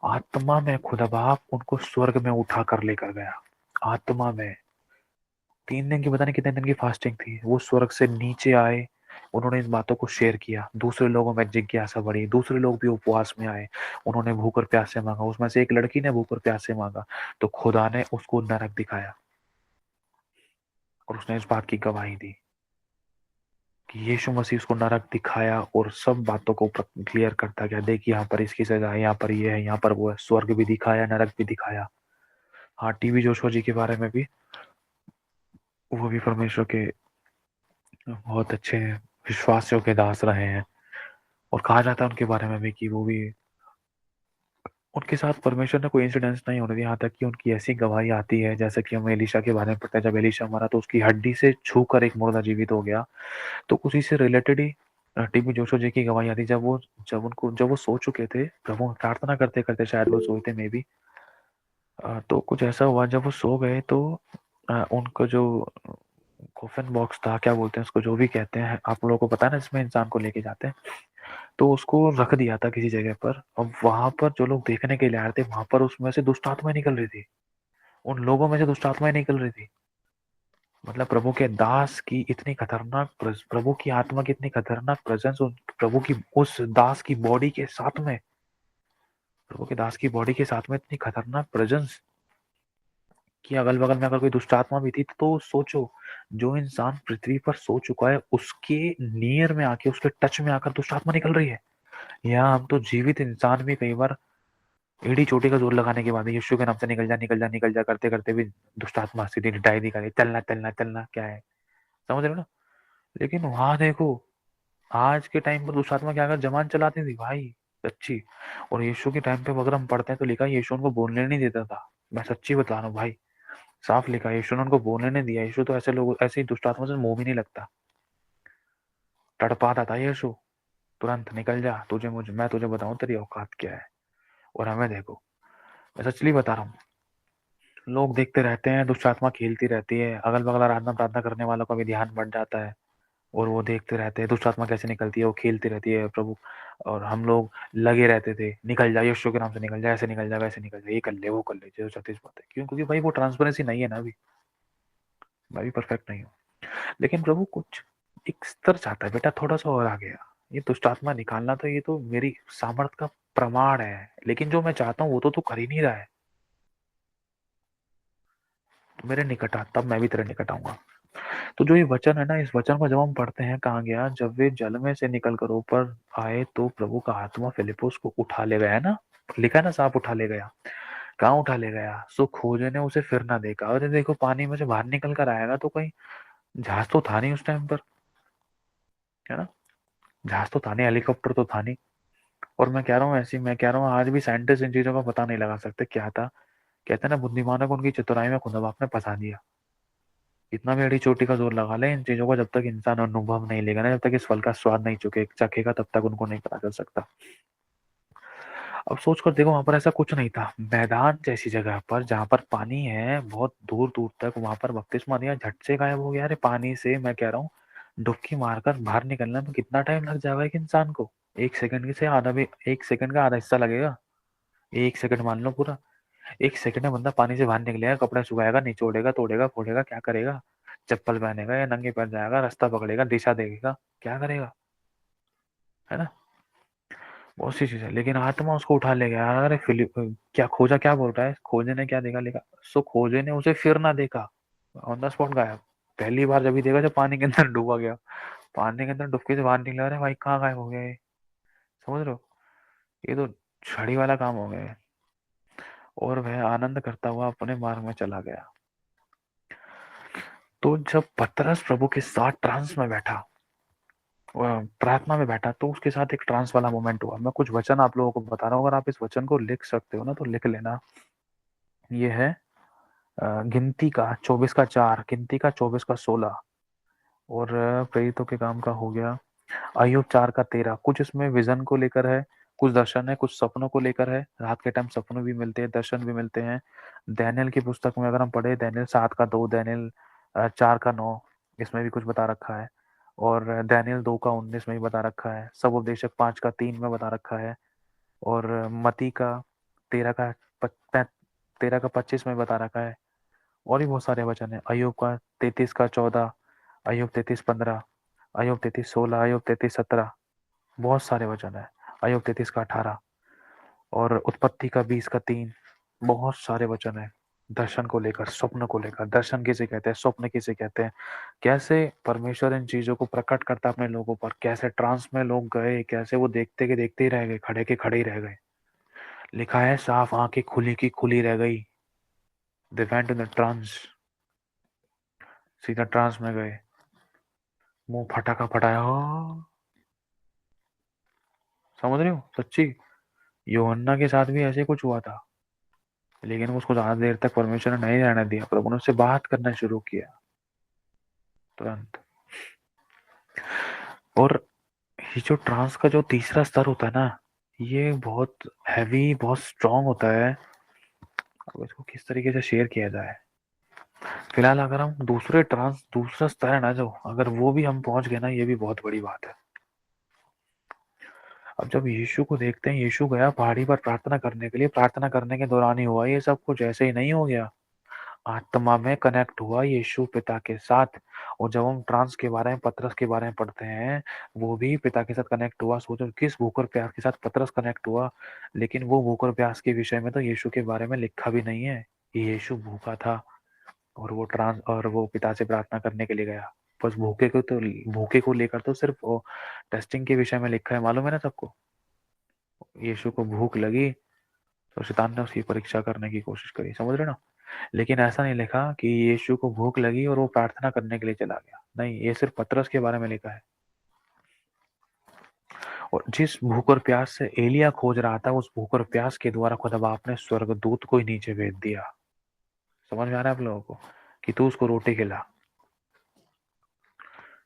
आत्मा में खुदा बाप उनको स्वर्ग में उठा कर लेकर गया। आत्मा में 3 दिन की, पता नहीं कितने दिन की फास्टिंग थी, वो स्वर्ग से नीचे आए, उन्होंने इन बातों को शेयर किया, दूसरे लोगों में जिज्ञासा बढ़ी, दूसरे लोग भी उपवास में आए, उन्होंने भूख और प्यास से मांगा, उसमें से एक लड़की ने भूख और प्यास से मांगा, तो खुदा ने उसको नरक दिखाया और उसने इस बात की गवाही दी कि यीशु मसीह उसको नरक दिखाया और सब बातों को क्लियर करता गया, देखिए यहाँ पर इसकी सजा है, यहाँ पर ये है, यहाँ पर वो है, स्वर्ग भी दिखाया, नरक भी दिखाया। हाँ, टीबी जोशुआ जी के बारे में भी, वो भी परमेश्वर के बहुत अच्छे विश्वासियों के दास रहे हैं, और कहा जाता है उनके बारे में भी कि वो भी, उनके साथ परमेश्वर ने कोई इंसिडेंस नहीं होने दिया, यहाँ तक कि उनकी ऐसी गवाही आती है, जैसे कि हम एलिशा के बारे में पढ़ते हैं, जब एलिशा मरा तो उसकी हड्डी से छू कर एक मुर्दा जीवित हो गया, तो उसी से रिलेटेड ही टीबी जोशुआ जी की गवाही आती है, जब वो सो चुके थे, प्रभु प्रार्थना करते करते, शायद वो सोए थे मे बी, तो कुछ ऐसा हुआ, जब वो सो गए तो उनको जो कोफिन बॉक्स था, क्या बोलते हैं उसको, जो भी कहते हैं, आप लोगों को पता है ना, इसमें इंसान को लेके जाते हैं, तो उसको रख दिया था किसी जगह पर, और वहां पर जो लोग देखने के लिए आए थे, वहां पर उसमें से दुष्ट आत्माएं निकल रही थी, उन लोगों में से दुष्ट आत्माएं निकल रही थी। मतलब प्रभु के दास की इतनी खतरनाक प्रभु की आत्मा की इतनी खतरनाक प्रेजेंस, प्रभु की उस दास की बॉडी के साथ में, प्रभु के दास की बॉडी के साथ में इतनी खतरनाक प्रेजेंस कि अगल बगल में अगर कोई दुष्ट आत्मा भी थी, तो सोचो, जो इंसान पृथ्वी पर सो चुका है उसके नियर में आके, उसके टच में आकर दुष्ट आत्मा निकल रही है। यहाँ हम तो जीवित इंसान भी कई बार एड़ी चोटी का जोर लगाने के बाद यीशु के नाम से निकल जा निकल जा निकल जा करते करते भी दुष्ट आत्मा सीधी डायरी दिखा, चलना चलना चलना, क्या है, समझ रहे हो ना। लेकिन वहां देखो, आज के टाइम पर दुष्ट आत्मा क्या कर जमान चलाती थी भाई, सच्ची। और यीशु के टाइम पे अगर हम पढ़ते हैं तो लिखा यीशु उनको बोलने नहीं देता था, मैं सच्ची बता रहा हूँ भाई, साफ लिखा, यीशु ने उनको बोलने नहीं दिया, यीशु तो ऐसे लोग, ऐसे ही दुष्ट आत्मा से मुंह भी नहीं लगता, तड़पाता था यीशु, तुरंत निकल जा, मैं तुझे बताऊं तेरी औकात क्या है। और हमें देखो, मैं सचली बता रहा हूँ, लोग देखते रहते हैं, दुष्ट आत्मा खेलती रहती है, अगल बगल आराधना प्रार्थना करने वालों का भी ध्यान बढ़ जाता है, और वो देखते रहते हैं दुष्ट आत्मा कैसे निकलती है, वो खेलती रहती है प्रभु, और हम लोग लगे रहते थे, निकल जा यीशु के नाम से, निकल जा, ऐसे निकल जा, वैसे निकल जा, ये कर ले वो कर ले, जो छत्तीस बात है, क्यों, क्योंकि भाई वो ट्रांसपेरेंसी नहीं है ना अभी, मैं भी परफेक्ट नहीं हूँ। लेकिन प्रभु कुछ एक स्तर चाहता है, बेटा थोड़ा सा और आ गया, ये दुष्ट आत्मा निकालना तो ये तो मेरी सामर्थ का प्रमाण है, लेकिन जो मैं चाहता हूँ वो तो तू कर ही नहीं रहा है, तो मेरे निकट आ, तब मैं भी तेरे निकट आऊंगा। तो जो ये वचन है ना, इस वचन को जब हम पढ़ते हैं, कहा गया, जब वे जल में से निकल कर ऊपर आए तो प्रभु का आत्मा फिलिपुस को उठा ले गया, है ना, लिखा है ना, सांप उठा ले गया, कहाँ उठा ले गया, सो खोजे ने उसे फिर ना देखा, अरे देखो पानी में से बाहर निकल कर आएगा तो कहीं जहाज तो था नहीं उस टाइम पर, है ना, जहाज तो था नहीं, हेलीकॉप्टर तो था नहीं, और मैं कह रहा हूँ ऐसी, मैं कह रहा हूँ आज भी साइंटिस्ट इन चीजों का पता नहीं लगा सकते क्या था। कहते हैं ना, बुद्धिमानों को उनकी चतुराई में खुदा बाप ने फंसा दिया। इतना भी अड़ी चोटी का जोर लगा ले इन चीजों का, जब तक इंसान अनुभव नहीं लेगा ना, जब तक इस फल का स्वाद नहीं चखेगा, तब तक उनको नहीं पता चल सकता। अब सोच कर देखो, वहां पर ऐसा कुछ नहीं था, मैदान जैसी जगह पर जहां पर पानी है बहुत दूर दूर तक, वहां पर बपतिस्मा दिया, झट से गायब हो गया। अरे पानी से मैं कह रहा हूँ डुबकी मारकर बाहर निकलने में कितना टाइम लग जाएगा एक इंसान को? 1 सेकंड से आधा भी, 1 सेकंड का आधा हिस्सा लगेगा। 1 सेकंड मान लो पूरा। 1 सेकंड में बंदा पानी से बाहर निकलेगा, कपड़े सुखाएगा, निचोड़ेगा, तोड़ेगा, फोड़ेगा, क्या करेगा? चप्पल पहनेगा या नंगे पैर जाएगा, रास्ता पकड़ेगा, दिशा देखेगा, क्या करेगा? है ना? बहुत सी चीजें। लेकिन आत्मा उसको उठा ले गया। अरे फिलिप, क्या खोजा, क्या बोल रहा है? खोजे ने क्या देखा, लिखा सो खोजे ने उसे फिर ना देखा, ऑन द स्पॉट गायब। पहली बार जब ही देखा जब पानी के अंदर डूबा गया, पानी के अंदर डुबकी से बाहर निकला, अरे भाई कहाँ गायब हो गया ये? समझ रहे हो? ये तो छड़ी वाला काम हो गया है। और वह आनंद करता हुआ अपने मार्ग में चला गया। तो जब पतरस प्रभु के साथ ट्रांस में बैठा, प्रार्थना में बैठा, तो उसके साथ एक ट्रांस वाला मोमेंट हुआ। मैं कुछ वचन आप लोगों को बता रहा हूँ, अगर आप इस वचन को लिख सकते हो ना तो लिख लेना। ये है गिनती का 24 का 4, गिनती का 24 का 16, और प्रेरितों के काम का हो गया अय्यूब 4 का 13। कुछ इसमें विजन को लेकर है, कुछ दर्शन है, कुछ सपनों को लेकर है। रात के टाइम सपनों भी मिलते हैं, दर्शन भी मिलते हैं। दानियेल की पुस्तक में अगर हम पढ़े, दानियेल 7 का 2, दानियेल 4 का 9, इसमें भी कुछ बता रखा है। और दानियेल 2 का 19 में भी बता रखा है। सब उपदेशक 5 का 3 में बता रखा है। और मती का 13 का 25 में बता रखा है। और भी बहुत सारे वचन है। अय्यूब का 33 का 14, अय्यूब 33 15, अय्यूब 33 16, अय्यूब 33 17, बहुत सारे वचन है। अय्यूब 33 का 18, और उत्पत्ति का 20 का 3, बहुत सारे वचन है। दर्शन को लेकर, स्वप्न को लेकर, दर्शन किसे कहते हैं, स्वप्न किसे कहते हैं, कैसे परमेश्वर इन चीजों को प्रकट करता अपने लोगों पर, कैसे ट्रांस में लोग गए, कैसे वो देखते के देखते ही रह गए, खड़े के खड़े ही रह गए। लिखा है साफ, आंखें खुली की खुली रह गई। They went in the trance, सीधा ट्रांस में गए, मुंह फटा का फटाया हो। समझ रहे हो? सच्ची यूहन्ना के साथ भी ऐसे कुछ हुआ था, लेकिन उसको ज्यादा देर तक परमेश्वर ने नहीं रहने दिया। प्रभु ने उससे बात करना शुरू किया तुरंत। और ये जो ट्रांस का जो तीसरा स्तर होता है ना, ये बहुत हैवी, बहुत स्ट्रांग होता है। अब इसको किस तरीके से शेयर किया जाए? फिलहाल अगर हम दूसरा स्तर है ना जो, अगर वो भी हम पहुंच गए ना, ये भी बहुत बड़ी बात है। अब जब यीशु को देखते हैं, यीशु गया पहाड़ी पर प्रार्थना करने के लिए, प्रार्थना करने के दौरान ही हुआ ये सब कुछ, ऐसे ही नहीं हो गया। आत्मा में कनेक्ट हुआ यीशु पिता के साथ। और जब हम ट्रांस के बारे में, पतरस के बारे में पढ़ते हैं, वो भी पिता के साथ कनेक्ट हुआ। सोचो किस भूख और प्यास के साथ पतरस कनेक्ट हुआ। लेकिन वो भूख और प्यास के विषय में तो यीशु के बारे में लिखा भी नहीं है। यीशु भूखा था और वो पिता से प्रार्थना करने के लिए गया। बस भूखे को लेकर तो सिर्फ वो टेस्टिंग के विषय में लिखा है, मालूम है ना सबको। यीशु को भूख लगी तो शैतान ने उसकी परीक्षा करने की कोशिश करी, समझ रहे ना? लेकिन ऐसा नहीं लिखा कि यीशु को भूख लगी और वो प्रार्थना करने के लिए चला गया, नहीं, ये सिर्फ पतरस के बारे में लिखा है। और जिस भूख और प्यास से एलिया खोज रहा था, उस भूख और प्यास के द्वारा खुदा बाप ने स्वर्गदूत को ही नीचे भेज दिया। समझ में आ रहा है आप लोगों को? कि तू उसको रोटी खिला।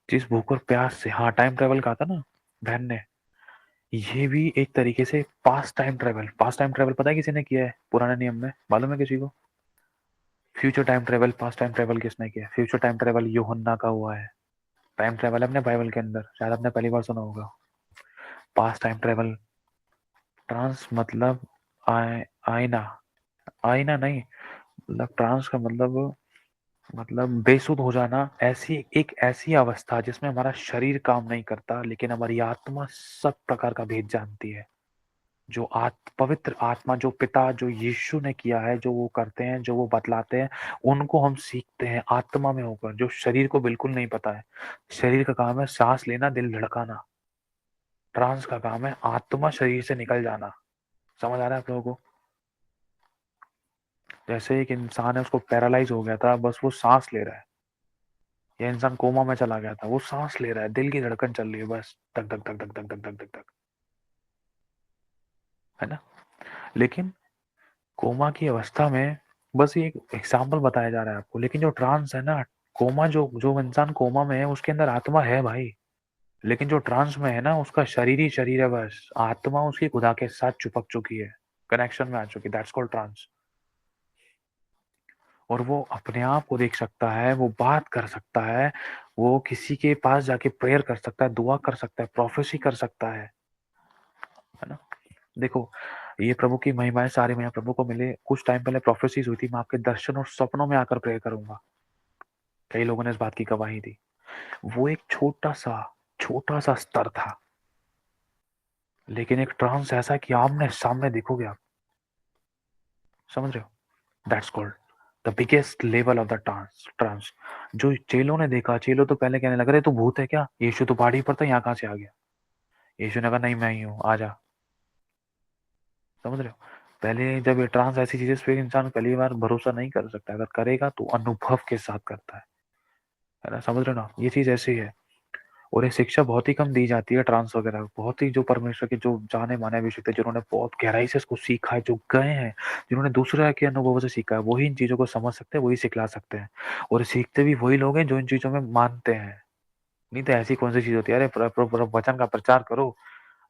जिस भूख और प्यास से, हाँ, टाइम ट्रेवल कहा था ना बहन ने, ये भी एक तरीके से पास्ट टाइम ट्रेवल पता है किसी ने किया है पुराने नियम में? मालूम है किसी को? Future time travel, past time travel किसने किया? फ्यूचर टाइम ट्रेवल यूहन्ना का हुआ है। टाइम ट्रेवल है अपने बाइबल के अंदर, शायद आपने पहली बार सुना होगा। पास्ट टाइम ट्रेवल, ट्रांस मतलब आईना, आईना नहीं, मतलब ट्रांस का मतलब बेसुध हो जाना। ऐसी अवस्था जिसमें हमारा शरीर काम नहीं करता, लेकिन हमारी आत्मा सब प्रकार का भेद जानती है। जो पवित्र आत्मा, जो पिता, जो यीशु ने किया है, जो वो करते हैं, जो वो बतलाते हैं, उनको हम सीखते हैं आत्मा में होकर, जो शरीर को बिल्कुल नहीं पता है। शरीर का काम है सांस लेना, दिल धड़काना। ट्रांस का काम है आत्मा शरीर से निकल जाना। समझ आ रहा है आप लोगों को? जैसे एक इंसान है, उसको पैरालाइज हो गया था, बस वो सांस ले रहा है। यह इंसान कोमा में चला गया था, वो सांस ले रहा है, दिल की धड़कन चल रही है बस, धक धक धक धक धक धक धक धक धक। है ना। लेकिन कोमा की अवस्था में, बस ये एक एग्जाम्पल बताया जा रहा है आपको, लेकिन जो ट्रांस है ना, कोमा जो जो इंसान कोमा में है उसके अंदर आत्मा है भाई। लेकिन जो ट्रांस में है ना, उसका शरीर ही शरीर है, बस आत्मा उसकी खुदा के साथ चिपक चुकी है, कनेक्शन में आ चुकी है। That's called trance. और वो अपने आप को देख सकता है, वो बात कर सकता है, वो किसी के पास जाके प्रेयर कर सकता है, दुआ कर सकता है, प्रोफेसी कर सकता है ना। देखो, ये प्रभु की महिमाएं सारी महिमा प्रभु को मिले। कुछ टाइम पहले प्रोफेसीज हुई थी, मैं आपके दर्शन और सपनों में आकर प्रेयर करूंगा। कई लोगों ने इस बात की गवाही दी। वो एक छोटा सा स्तर था, लेकिन एक ट्रांस ऐसा कि आमने सामने दिखोगे आप। समझ रहे हो? That's called the biggest level of the trance. जो चेलों ने देखा, चेलो तो पहले कहने लग रहे तो भूत है क्या, यीशु तो पहाड़ी पर था, यहाँ कहाँ से आ गया। यीशु ने कहा नहीं मैं ही हूँ, आजा। समझ रहे हो? पहले जब ये ट्रांस ऐसी चीजें पे इंसान पहली बार भरोसा नहीं कर सकता, अगर करेगा तो अनुभव के साथ करता है ना। समझ रहे हो ना, ये चीज ऐसी है। और ये शिक्षा बहुत ही कम दी जाती है ट्रांस वगैरह। बहुत ही जो परमेश्वर के जो जाने माने विषय थे, जिन्होंने बहुत गहराई से इसको सीखा है, जो गए हैं, जिन्होंने दूसरे के अनुभव से सीखा है, वही इन चीजों को समझ सकते हैं, वही सिखला सकते हैं। और सीखते भी वही लोग हैं जो इन चीजों में मानते हैं। नहीं तो ऐसी कौन सी चीज होती है, अरे वचन का प्रचार करो,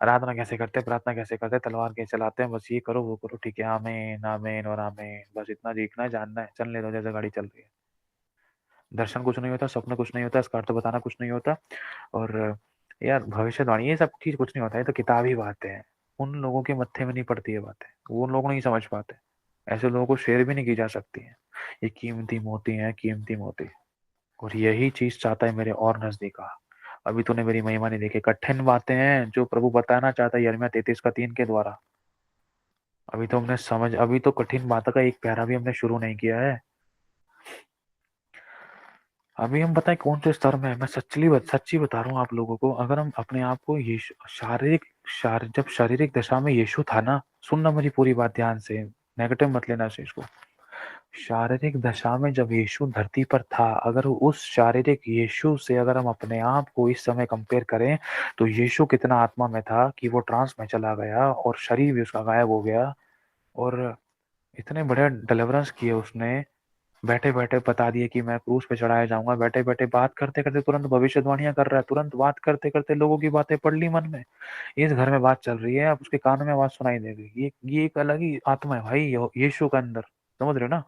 आराधना कैसे करते हैं, प्रार्थना कैसे करते हैं, तलवार कैसे चलाते हैं, बस ये करो वो करो, ठीक है, आमीन आमीन और आमीन, बस इतना सीखना है, जानना है, चलने दो जैसे गाड़ी चल रही है। दर्शन कुछ नहीं होता, स्वप्न कुछ नहीं होता, इसका अर्थ बताना कुछ नहीं होता। और यार भविष्यवाणी ये सब चीज कुछ नहीं होता है, तो किताबी बातें हैं। उन लोगों के मत्थे में नहीं पड़ती है बातें, वो लोग नहीं समझ पाते। ऐसे लोगों को शेयर भी नहीं की जा सकती है। ये कीमती मोती है, कीमती मोती। और यही चीज चाहता है मेरे और नजदीक आ। अभी तूने मेरी महिमा नहीं देखी, कठिन बातें हैं जो प्रभु बताना चाहता है यिर्मयाह 33:3 के द्वारा। अभी तो कठिन बातों का एक प्यारा भी हमने शुरू नहीं किया है। अभी हम बताएं कौन से स्तर में है। मैं सच्ची बता रहा हूँ आप लोगों को, अगर हम अपने आप को यीशु जब शारीरिक दशा में यीशु था ना, सुनना मेरी पूरी बात ध्यान से, नेगेटिव मत लेना इस चीज को। शारीरिक दशा में जब यीशु धरती पर था, अगर उस शारीरिक यीशु से अगर हम अपने आप को इस समय कंपेयर करें, तो यीशु कितना आत्मा में था कि वो ट्रांस में चला गया और शरीर भी उसका गायब हो गया। और इतने बड़े डिलीवरेंस किए उसने, बैठे बैठे बता दिए कि मैं क्रूस पे चढ़ाया जाऊंगा, बैठे बैठे बात करते करते तुरंत भविष्यवाणियां कर रहा है, तुरंत बात करते करते लोगों की बातें पढ़ ली मन में। इस घर में बात चल रही है, अब उसके कानों में आवाज सुनाई देगी। ये एक अलग ही आत्मा है भाई, यीशु का अंदर। समझ रहे हो ना?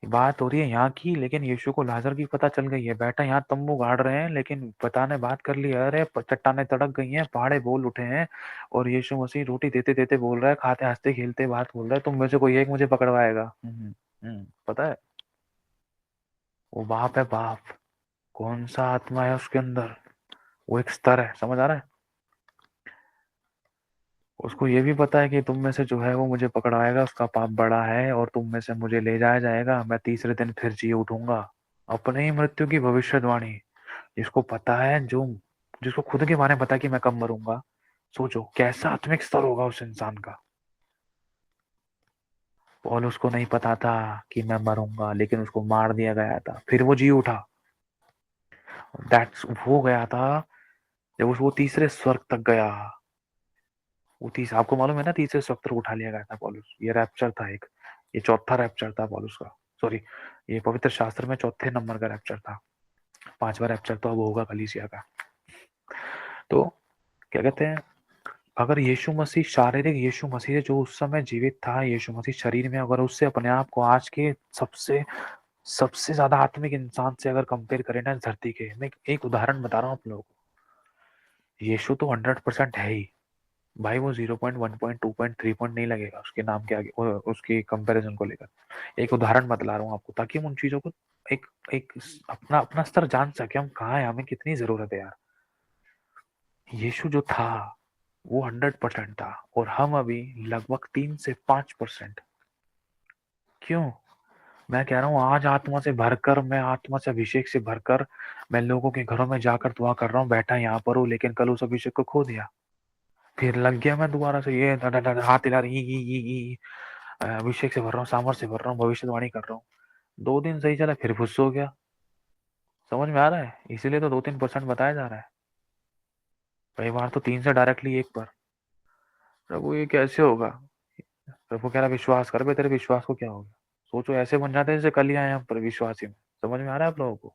बात हो रही है यहाँ की, लेकिन यीशु को लाजर की पता चल गई है, बैठा यहाँ तंबू गाड़ रहे हैं, लेकिन पता ने बात कर ली, अरे चट्टाने तड़क गई हैं, पहाड़े बोल उठे हैं। और यीशु मसीह रोटी देते देते बोल रहा है, खाते हंसते खेलते बात बोल रहा है, तुम में से कोई एक मुझे पकड़वाएगा। पता है? वो बाप है, बाप। कौन सा आत्मा है उसके अंदर, वो एक स्तर है, समझ आ रहा है? उसको ये भी पता है कि तुम में से जो है वो मुझे पकड़वाएगा, उसका पाप बड़ा है, और तुम में से मुझे ले जाया जाएगा, मैं तीसरे दिन फिर जी उठूंगा। अपने ही मृत्यु की भविष्यवाणी जिसको पता है, जो जिसको खुद के बारे में पता है कि मैं कब मरूंगा। सोचो कैसा आत्मिक स्तर होगा उस इंसान का। पौलुस को नहीं पता था कि मैं मरूंगा, लेकिन उसको मार दिया गया था, फिर वो जी उठा। दैट्स हो गया था जब वो तीसरे स्वर्ग तक गया। वो तीस आपको मालूम है ना, तीसरे स्वर्ग तक उठा लिया गया था पौलुस। ये रैप्चर था एक, ये चौथा रैप्चर था पौलुस का। सॉरी, ये पवित्र शास्त्र में चौथे नंबर का रैप्चर था। पांचवा रैप्चर तो अब होगा कलीसिया का। तो क्या कहते हैं, अगर यीशु मसीह शारीरिक यीशु मसीह जो उस समय जीवित था, यीशु मसीह शरीर में, अगर उससे अपने आप को आज के सबसे सबसे ज्यादा आत्मिक इंसान से अगर कंपेयर करें ना धरती के, मैं एक उदाहरण बता रहा हूँ आप लोगों को। यीशु तो 100% है ही भाई, वो 0.1.2.3 नहीं लगेगा उसके नाम के आगे, उसकी कंपैरिजन को लेकर। एक उदाहरण बतला रहा हूँ आपको, ताकि हम उन चीजों को एक एक अपना अपना स्तर जान सके, हम कहाँ है, हमें कितनी जरूरत है यार। यीशु जो था वो 100% था, और हम अभी लगभग 3 से 5%। क्यों? मैं कह रहा हूँ आज आत्मा से भरकर, मैं आत्मा से अभिषेक से भरकर मैं लोगों के घरों में जाकर दुआ कर रहा हूँ, बैठा यहाँ पर हूँ, लेकिन कल उस अभिषेक को खो दिया। फिर लग गया मैं दोबारा से ये हाथ हिला रही, अभिषेक से भर रहा हूँ, सामर्थ से भर रहा हूँ, भविष्यवाणी कर रहा हूँ। 2 दिन सही चला, फिर फुस हो गया। समझ में आ रहा है? इसीलिए तो 2-3% बताया जा रहा है। कई बार तो 3 से डायरेक्टली 1 पर। प्रभु ये कैसे होगा? प्रभु कह रहा विश्वास कर बे, तेरे विश्वास को क्या हो गया? सोचो ऐसे बन जाते हैं जैसे कल ही आए हम पर विश्वासी में। समझ में आ रहा है आप लोगों को?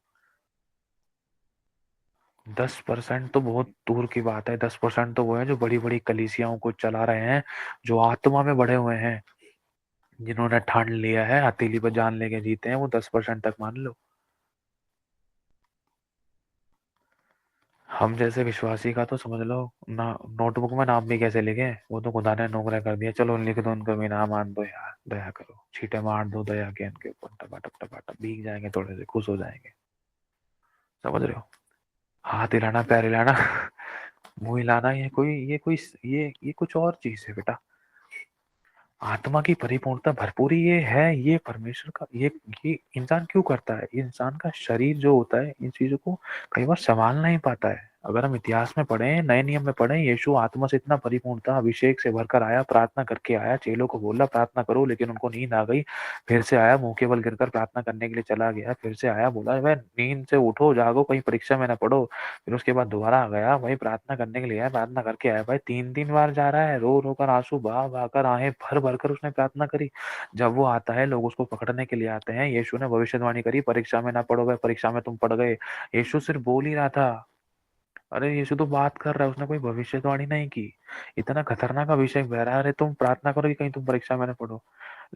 10% तो बहुत दूर की बात है। 10% तो वो है जो बड़ी बड़ी कलीसियाओं को चला रहे हैं, जो आत्मा में बढ़े हुए हैं, जिन्होंने ठान लिया है हथेली पर जान लेके जीते हैं, वो 10% तक मान लो। हम जैसे विश्वासी का तो समझ लो ना, नोटबुक में नाम भी कैसे लिखे, वो तो खुदा ने नोकरा कर दिया, चलो लिख दो उनको भी नाम, मान दो यार, दया करो, छींटे मार दो दया के इनके ऊपर, टपाटप टपाटप भीग जाएंगे, थोड़े से खुश हो जाएंगे। समझ रहे हो? हाथ हिलाना, पैर हिलाना, मुंह हिलाना, ये कुछ और चीज है बेटा। आत्मा की परिपूर्णता भरपूरी ये है, ये परमेश्वर का, ये इंसान क्यों करता है? ये इंसान का शरीर जो होता है इन चीजों को कई बार संभाल नहीं पाता है। अगर हम इतिहास में पढ़े, नए नियम में पढ़े, यीशु आत्मा से इतना परिपूर्ण था, अभिषेक से भरकर आया, प्रार्थना करके आया, चेलों को बोला प्रार्थना करो, लेकिन उनको नींद आ गई। फिर से आया, मुंह के बल गिरकर प्रार्थना करने के लिए चला गया, फिर से आया, बोला वह नींद से उठो, जागो, कहीं परीक्षा में ना पढ़ो। फिर उसके बाद दोबारा आ गया, वही प्रार्थना करने के लिए आया, प्रार्थना करके आया। भाई 3-3 बार जा रहा है, रो रो कर, आंसू बहा बहा कर, आहें भर भर कर उसने प्रार्थना करी। जब वो आता है, लोग उसको पकड़ने के लिए आते हैं। यीशु ने भविष्यवाणी करी, परीक्षा में ना पढ़ोगे, परीक्षा में तुम पढ़ गए। यीशु सिर्फ बोल ही रहा था। अरे यीशु तो बात कर रहा है, उसने कोई भविष्यवाणी नहीं की। इतना खतरनाक अभिषेक बह रहा है, अरे तुम प्रार्थना करो कि कहीं तुम परीक्षा में ना पढ़ो।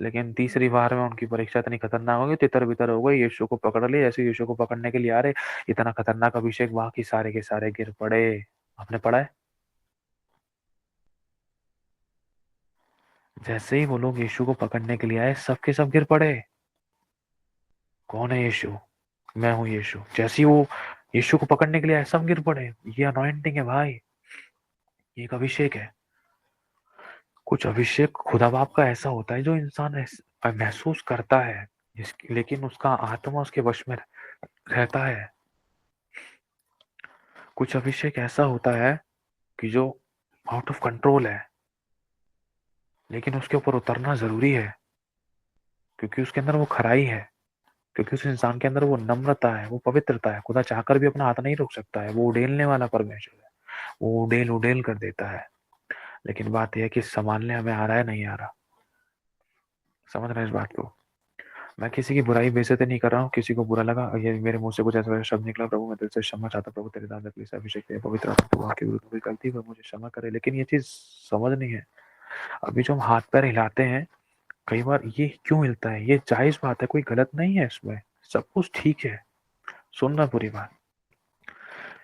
लेकिन तीसरी बार में उनकी परीक्षा इतनी खतरनाक हो गई, तितर बितर हो गई, यीशु को पकड़ लिए। जैसे यीशु को पकड़ने के लिए आ रहे, इतना खतरनाक अभिषेक, वहां की सारे के सारे गिर पड़े। आपने पढ़ा है? जैसे ही वो लोग यीशु को पकड़ने के लिए आए, सबके सब गिर पड़े। कौन है यीशु? मैं हूं यीशु। जैसे ही वो यीशु को पकड़ने के लिए आए, सब गिर पड़े। ये अनॉइंटिंग है भाई, ये एक अभिषेक है। कुछ अभिषेक खुदा बाप का ऐसा होता है जो इंसान महसूस करता है, लेकिन उसका आत्मा उसके वश में रहता है। कुछ अभिषेक ऐसा होता है कि जो आउट ऑफ कंट्रोल है, लेकिन उसके ऊपर उतरना जरूरी है, क्योंकि उसके अंदर वो खराई है, क्योंकि उस इंसान के अंदर वो नम्रता है, वो पवित्रता है। खुदा चाहकर भी अपना हाथ नहीं रोक सकता है, वो उड़ेलने वाला परमेश्वर है, वो उड़ेल उड़ेल कर देता है। लेकिन बात यह है कि संभालने हमें आ रहा है, नहीं आ रहा। समझ रहे हैं इस बात को? मैं किसी की बुराई बेइज्जती नहीं कर रहा हूँ। किसी को बुरा लगा, ये मेरे मुंह से कुछ ऐसा वैसा शब्द निकला, प्रभु मैं दिल से क्षमा चाहता, प्रभु तेरे दादा के लिए अभिषेक दे, पवित्र आत्मा तू आपके विरुद्ध कोई गलती पर मुझे क्षमा करे। लेकिन ये चीज समझ नहीं है। अभी जो हम हाथ पैर हिलाते हैं, कई बार ये क्यों हिलता है, ये जायज बात है, कोई गलत नहीं है इसमें, सब कुछ ठीक है, सुनना पूरी बात।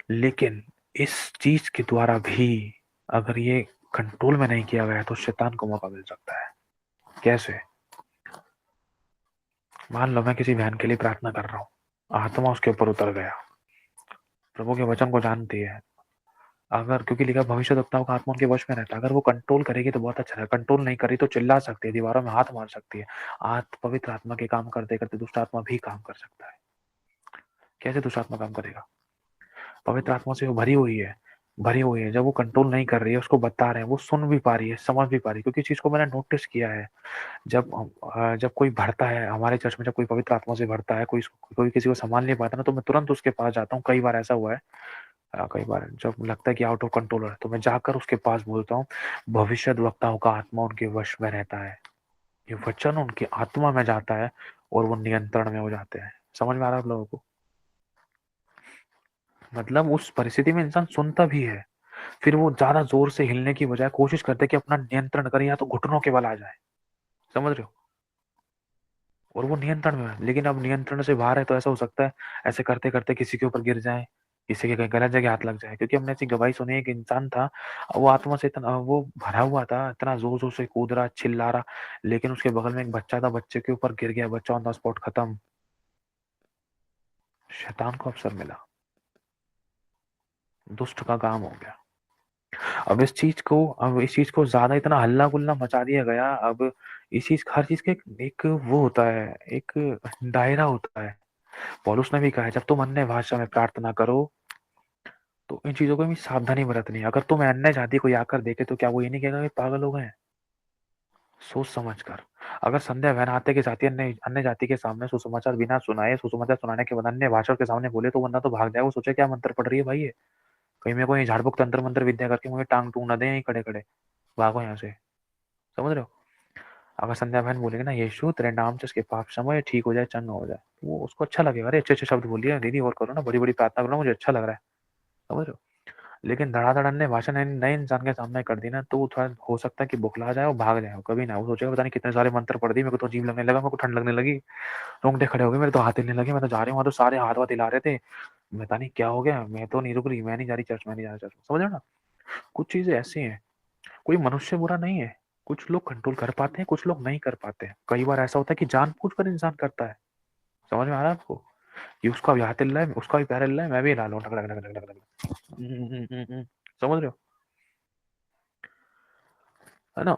लेकिन इस चीज के द्वारा भी अगर ये कंट्रोल में नहीं किया गया तो शैतान को मौका मिल सकता है। कैसे? मान लो मैं किसी बहन के लिए प्रार्थना कर रहा हूँ, आत्मा उसके ऊपर उतर गया, प्रभु के वचन को जानती है, अगर, क्योंकि लिखा भविष्यद्वक्ताओं का आत्मा उनके वश में रहता है, अगर वो कंट्रोल करेगी तो बहुत अच्छा है, कंट्रोल नहीं करी तो चिल्ला सकती है, दीवारों में हाथ मार सकती है। पवित्र आत्मा के काम करते करते दुष्ट आत्मा भी काम कर सकता है। कैसे दुष्ट आत्मा काम करेगा? पवित्र आत्मा से वो भरी हुई है, भरी हुई है। जब वो कंट्रोल नहीं कर रही है, उसको बता रहे हैं, वो सुन भी पा रही है, समझ भी पा रही है। क्योंकि इस चीज को मैंने नोटिस किया है, जब कोई भरता है हमारे चर्च में, जब कोई पवित्र आत्मा से भरता है, कोई किसी को संभाल नहीं पाता ना, तो मैं तुरंत उसके पास जाता हूँ। कई बार ऐसा हुआ है, कई बार जब लगता है कि आउट ऑफ कंट्रोल है, तो मैं जाकर उसके पास बोलता हूँ, भविष्य वक्ताओं का आत्मा उनके वश में रहता है, ये वचन उनकी आत्मा में जाता है और वो नियंत्रण में हो जाते हैं। समझ में आ रहा है आप लोगों को? मतलब उस परिस्थिति में इंसान सुनता भी है, फिर वो ज्यादा जोर से हिलने की बजाय कोशिश करते हैं कि अपना नियंत्रण करें, या तो घुटनों के बल आ जाए। समझ रहे हो? और वो नियंत्रण में है, लेकिन अब नियंत्रण से बाहर है, तो ऐसा हो सकता है ऐसे करते करते किसी के ऊपर गिर जाए, किसी के कहीं गलत जगह हाथ लग जाए। क्योंकि हमने ऐसी गवाही सुनी है, एक इंसान था, वो आत्मा से इतना वो भरा हुआ था, इतना जोर जोर से कूद रहा, चिल्ला रहा, लेकिन उसके बगल में एक बच्चा था, बच्चे के ऊपर गिर गया, बच्चा ऑन द स्पॉट खत्म। शैतान को अवसर मिला, दुष्ट का काम हो गया। अब इस चीज को ज्यादा इतना हल्ला गुल्ला मचा दिया गया। अब इस चीज, हर चीज का एक वो होता है, एक दायरा होता है। पौलुस ने भी कहा है, जब तुम अन्य भाषा में प्रार्थना करो तो इन चीजों को भी सावधानी बरतनी है। अगर तुम्हें अन्य जाति कोई आकर देखे तो क्या वो ये नहीं कहेगा कि पागल हो गए हैं? सोच समझ कर। अगर संध्या बहन आते के साथी अन्य अन्य जाति के सामने सुसमाचार बिना सुनाए, सुसमाचार सुनाने के बाद अन्य भाषा के सामने बोले, तो वरना तो भाग जाए, वो सोचे क्या मंत्र पढ़ रही है भाई ये, कहीं मेरे को ये झाड़ फूक तंत्र मंत्र विद्या करके मुझे टांग टूंग ना दे यहीं खड़े खड़े। भागो यहाँ से, समझ रहे हो। अगर संध्या बहन बोलेगी ना यीशु तेरे नाम से इसके पाप क्षमा, ठीक हो जाए, चंगा हो जाए, वो उसको अच्छा लगेगा, अरे अच्छे अच्छे शब्द बोलिए दीदी, और करो ना, बड़ी बड़ी प्रार्थना करो, मुझे अच्छा लग रहा है, समझ रहे हो। लेकिन धड़ाधड़ ने भाषण नए इंसान के सामने कर दी ना, तो वो थोड़ा हो सकता है कि बुखला जाए और भाग जाए, कभी ना, वो सोचेगा पता नहीं कितने सारे मंत्र पढ़ दिए, मेरे को तो अजीब लगने लगा, मेरे को ठंड लगने लगी, रोंगटे खड़े हो गए, मेरे तो हाथ हिलने लगे, मैं तो जा रही हूँ, वहां तो सारे हाथ वाथ हिला रहे थे, पता नहीं क्या हो गया, मैं तो नहीं रुक रही, मैं नहीं जा रही चर्च, मैं नहीं जा रही चर्च, समझ रहे हो ना। कुछ चीजें ऐसी हैं, कोई मनुष्य बुरा नहीं है, कुछ लोग कंट्रोल कर पाते हैं, कुछ लोग नहीं कर पाते हैं, कई बार ऐसा होता है कि जानबूझकर इंसान करता है, समझ में आ रहा है आपको, कि उसका भी हाथ हिल रहा है, उसका भी पैर हिल रहा है, मैं भी हिला लूं, टक टक टक टक टक टक। समझ रहे हो, है ना।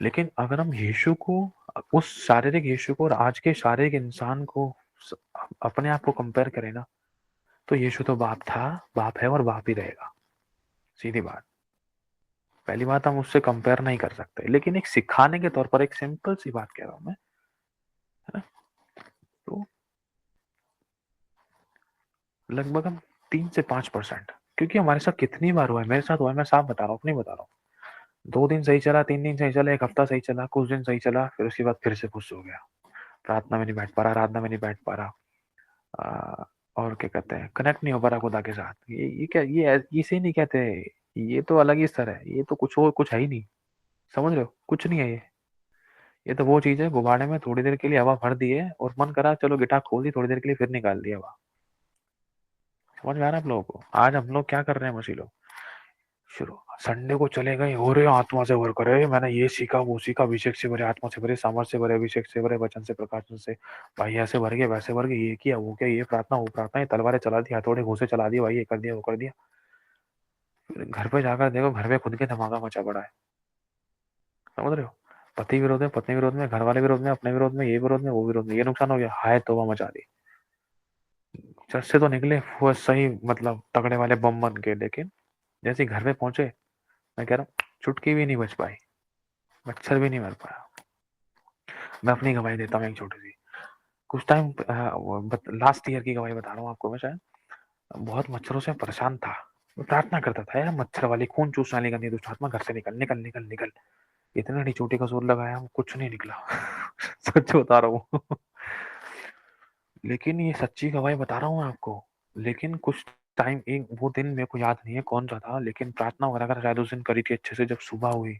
लेकिन अगर हम यीशु को, उस शारीरिक यीशु को और आज के शारीरिक इंसान को अपने आप को कंपेयर करें ना, तो यीशु तो बाप था, बाप है और बाप ही रहेगा, सीधी बात। पहली बात, हम उससे कंपेयर नहीं कर सकते, लेकिन एक सिखाने के तौर पर एक सिंपल सी बात कह रहा हूं मैं, है ना। तो लगभग हम 3 से 5%, क्योंकि हमारे साथ कितनी बार हुआ है, मेरे साथ हुआ है, मैं साफ बता रहा हूँ, नहीं बता रहा हूँ, 2 दिन सही चला, 3 दिन सही चला, एक हफ्ता सही चला, कुछ दिन सही चला, फिर उसके बाद फिर से खुश हो गया, प्रार्थना में नहीं बैठ पा रहा, आराधना में नहीं बैठ पा रहा, आ, और क्या कहते हैं, कनेक्ट नहीं हो पा रहा खुदा के साथ, ये क्या, ये इसे नहीं कहते, ये तो अलग ही स्तर है, ये तो कुछ और कुछ है ही नहीं, समझ रहे हो, कुछ नहीं है ये तो वो चीज है, गुब्बारे में थोड़ी देर के लिए हवा भर दी है और मन करा चलो गिटार खोल दी थोड़ी देर के लिए, फिर निकाल दिया हवा, समझ में आ रहा है आप लोगों को। आज हम लोग क्या कर रहे हैं, मसीह लोग, शुरू संडे को चले गए, हो रहे आत्मा से भर करे, मैंने ये सीखा वो सीखा, अभिषेक से भरे, आत्मा से भरे, सामर्थ से भरे, अभिषेक से भरे, वचन से, प्रकाशन से, भाई ऐसे भर गए वैसे भर गए, ये किया वो किया, ये प्रार्थना वो प्रार्थना, ये तलवारें चला दी, हथौड़े घूसे चला दिए, भाई ये कर दिया वो कर दिया, फिर घर पे जाकर देखो घर पे खुद के धमाका मचा पड़ा है, समझ रहे हो। पति विरोध में, पत्नी विरोध में, घर वाले विरोध में, अपने विरोध में, ये विरोध में, वो विरोध में, ये नुकसान हो गया, हाय तौबा मचा दी। चर्च से तो निकले वो सही, मतलब तगड़े वाले बम बन के, लेकिन जैसे ही घर पे पहुंचे, मैं कह रहा हूँ चुटकी भी नहीं बच पाई, मच्छर भी नहीं मर पाया। मैं अपनी गवाही देता हूँ एक छोटी सी, कुछ टाइम लास्ट ईयर की गवाही बता रहा हूँ आपको, मैं शायद बहुत मच्छरों से परेशान था, मैं प्रार्थना करता था यार, मच्छर वाली खून चूसने वाली गंदी दुष्ट आत्मा घर से निकल निकल निकल निकल, इतने बड़ी चोटी का जोर लगाया, कुछ नहीं निकला सच बता रहा हूँ लेकिन ये सच्ची गवाही बता रहा हूँ आपको। लेकिन कुछ टाइम, एक वो दिन मेरे को याद नहीं है कौन सा था, लेकिन प्रार्थना वगैरह कर शायद उस दिन करी थी अच्छे से, जब सुबह हुई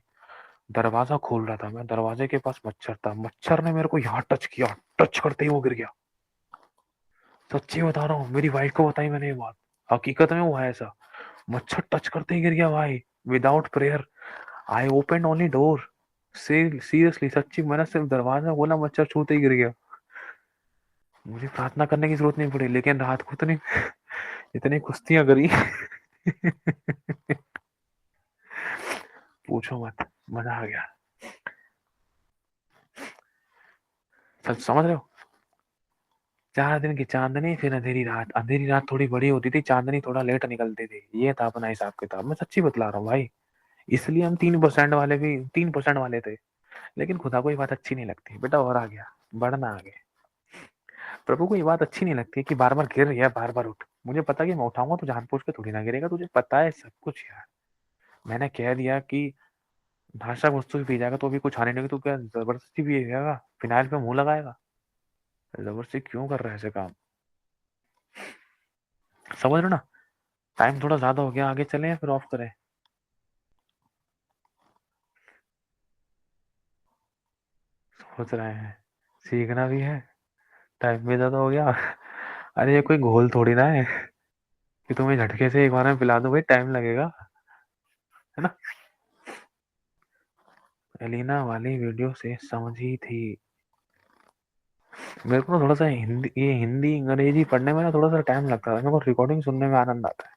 दरवाजा खोल रहा था मैं, दरवाजे के पास मच्छर था, मच्छर ने मेरे को यहाँ टच किया, टच करते ही वो गिर गया, सच्ची बता रहा हूँ, मेरी वाइफ को बताई मैंने ये बात, हकीकत में हुआ है ऐसा, मच्छर टच करते ही गिर गया भाई, without prayer, I open only door, seriously सच्ची, मैंने सिर्फ दरवाजा खोला, मच्छर छूते ही गिर गया, मुझे प्रार्थना करने की जरूरत नहीं पड़ी, लेकिन रात को इतनी इतनी कुश्तियां करी पूछो मत, मजा आ गया, सच समझ रहे हो। 4 दिन की चांदनी, फिर अंधेरी रात, अंधेरी रात थोड़ी बड़ी होती थी, चांदनी थोड़ा लेट निकलती थी, ये था अपना हिसाब किताब, मैं सच्ची बतला रहा हूँ भाई। इसलिए हम 3% वाले भी 3% वाले थे, लेकिन खुदा को ये बात अच्छी नहीं लगती, बेटा और आ गया, बढ़ना आगे, प्रभु को ये बात अच्छी नहीं लगती कि बार बार गिर रही है, बार बार उठ, मुझे पता कि मैं उठाऊंगा तो जानबूझ के थोड़ी ना गिरेगा, तुझे पता है सब कुछ यार, मैंने कह दिया कि नाशक वस्तु भी पी जाएगा तो भी कुछ हानि नहीं होगी, तो क्या जबरदस्ती पिएगा, फिनाइल पे मुंह लगाएगा, जबरदस्ती क्यों कर रहा है ऐसे काम, समझ रहे हो ना। टाइम थोड़ा ज्यादा हो गया, आगे चले या फिर ऑफ करें। सोच रहे हैं, सीखना भी है, टाइम भी ज्यादा हो गया अरे ये कोई घोल थोड़ी ना है कि तुम्हें झटके से एक बार में पिला दो, भाई टाइम लगेगा, है ना। एलिना वाली वीडियो से समझी थी, मेरे को ना थोड़ा सा हिंदी, ये हिंदी अंग्रेजी पढ़ने में ना थोड़ा सा टाइम लगता है, मेरे को रिकॉर्डिंग सुनने में आनंद आता है,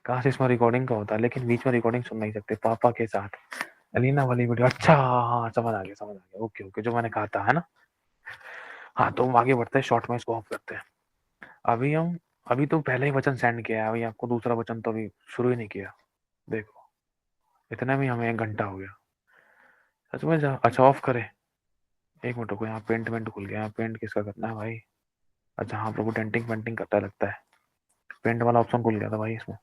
काश इसमें रिकॉर्डिंग का होता, लेकिन बीच में रिकॉर्डिंग सुन नहीं सकते पापा के साथ। एलिना वाली वीडियो, अच्छा हाँ समझ आ गया, समझ आ गया, ओके ओके, जो मैंने कहा था, है ना। हाँ तो हम आगे बढ़ते हैं, शॉर्ट में इसको ऑफ करते हैं। अभी हम, अभी तो पहले ही वचन सेंड किया है, अभी आपको दूसरा वचन तो अभी शुरू ही नहीं किया, देखो इतने में हमें 1 घंटा हो गया, सच में अच्छा ऑफ करे, एक मिनट को, यहाँ पेंट वेंट खुल गया, यहाँ पेंट किसका करना है भाई, अच्छा हाँ प्रभु डेंटिंग पेंटिंग करता लगता है, पेंट वाला ऑप्शन खुल गया था भाई इसमें,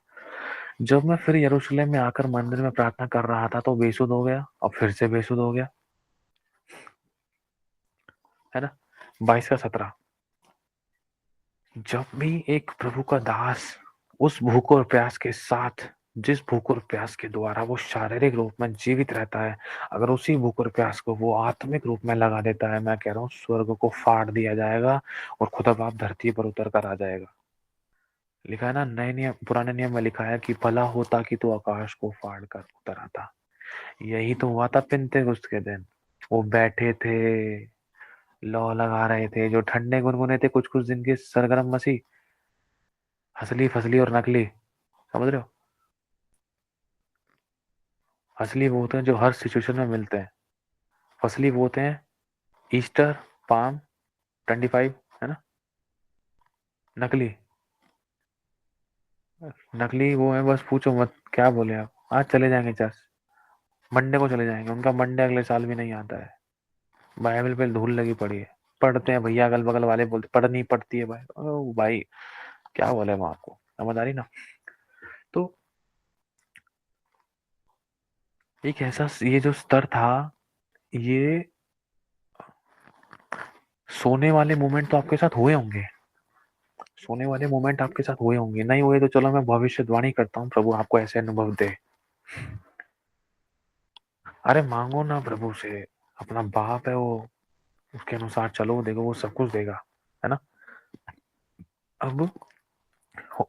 जब मैं फिर यरूशलेम में आकर मंदिर में प्रार्थना कर रहा था तो बेसुध हो गया और फिर से बेसुध हो गया, है ना। 22 का 17। जब भी एक प्रभु का दास उस भूख और प्यास के साथ, जिस भूख और प्यास के द्वारा वो शारीरिक रूप में जीवित रहता है, अगर उसी भूख और प्यास को वो आत्मिक रूप में लगा देता है, मैं कह रहा हूँ स्वर्ग को फाड़ दिया जाएगा और खुदा बाप धरती पर उतर कर आ जाएगा। लिखा है ना, नए नियम पुराने नियम में लिखा है कि भला होता कि तू आकाश को फाड़ कर उतर आता। यही तो हुआ था पिंतेकुस्त के दिन। वो बैठे थे, लौ लगा रहे थे, जो ठंडे गुनगुने थे कुछ कुछ दिन के सरगरम मसीह, असली फसली और नकली, समझ रहे हो। असली वो होते हैं जो हर सिचुएशन में मिलते हैं, फसली वो होते हैं ईस्टर, पाम, 25, है ना। नकली, नकली वो है, बस पूछो मत क्या बोले आप, आज चले जाएंगे चर्च, मंडे को चले जाएंगे, उनका मंडे अगले साल भी नहीं आता है। बाइबल पे धूल लगी पड़ी है, पढ़ते हैं भैया, अगल बगल वाले बोलते पढ़नी पड़ती है भाई, ओ भाई क्या बोले मैं आपको, समझ आ रही ना। तो एक ऐसा ये जो स्तर था, ये सोने वाले मोमेंट तो आपके साथ हुए होंगे, सोने वाले मोमेंट आपके साथ हुए होंगे, नहीं हुए तो चलो मैं भविष्यवाणी करता हूँ, प्रभु आपको ऐसे अनुभव दे। अरे मांगो ना प्रभु से, अपना बाप है वो, उसके अनुसार चलो, देखो वो सब कुछ देगा, है ना। अब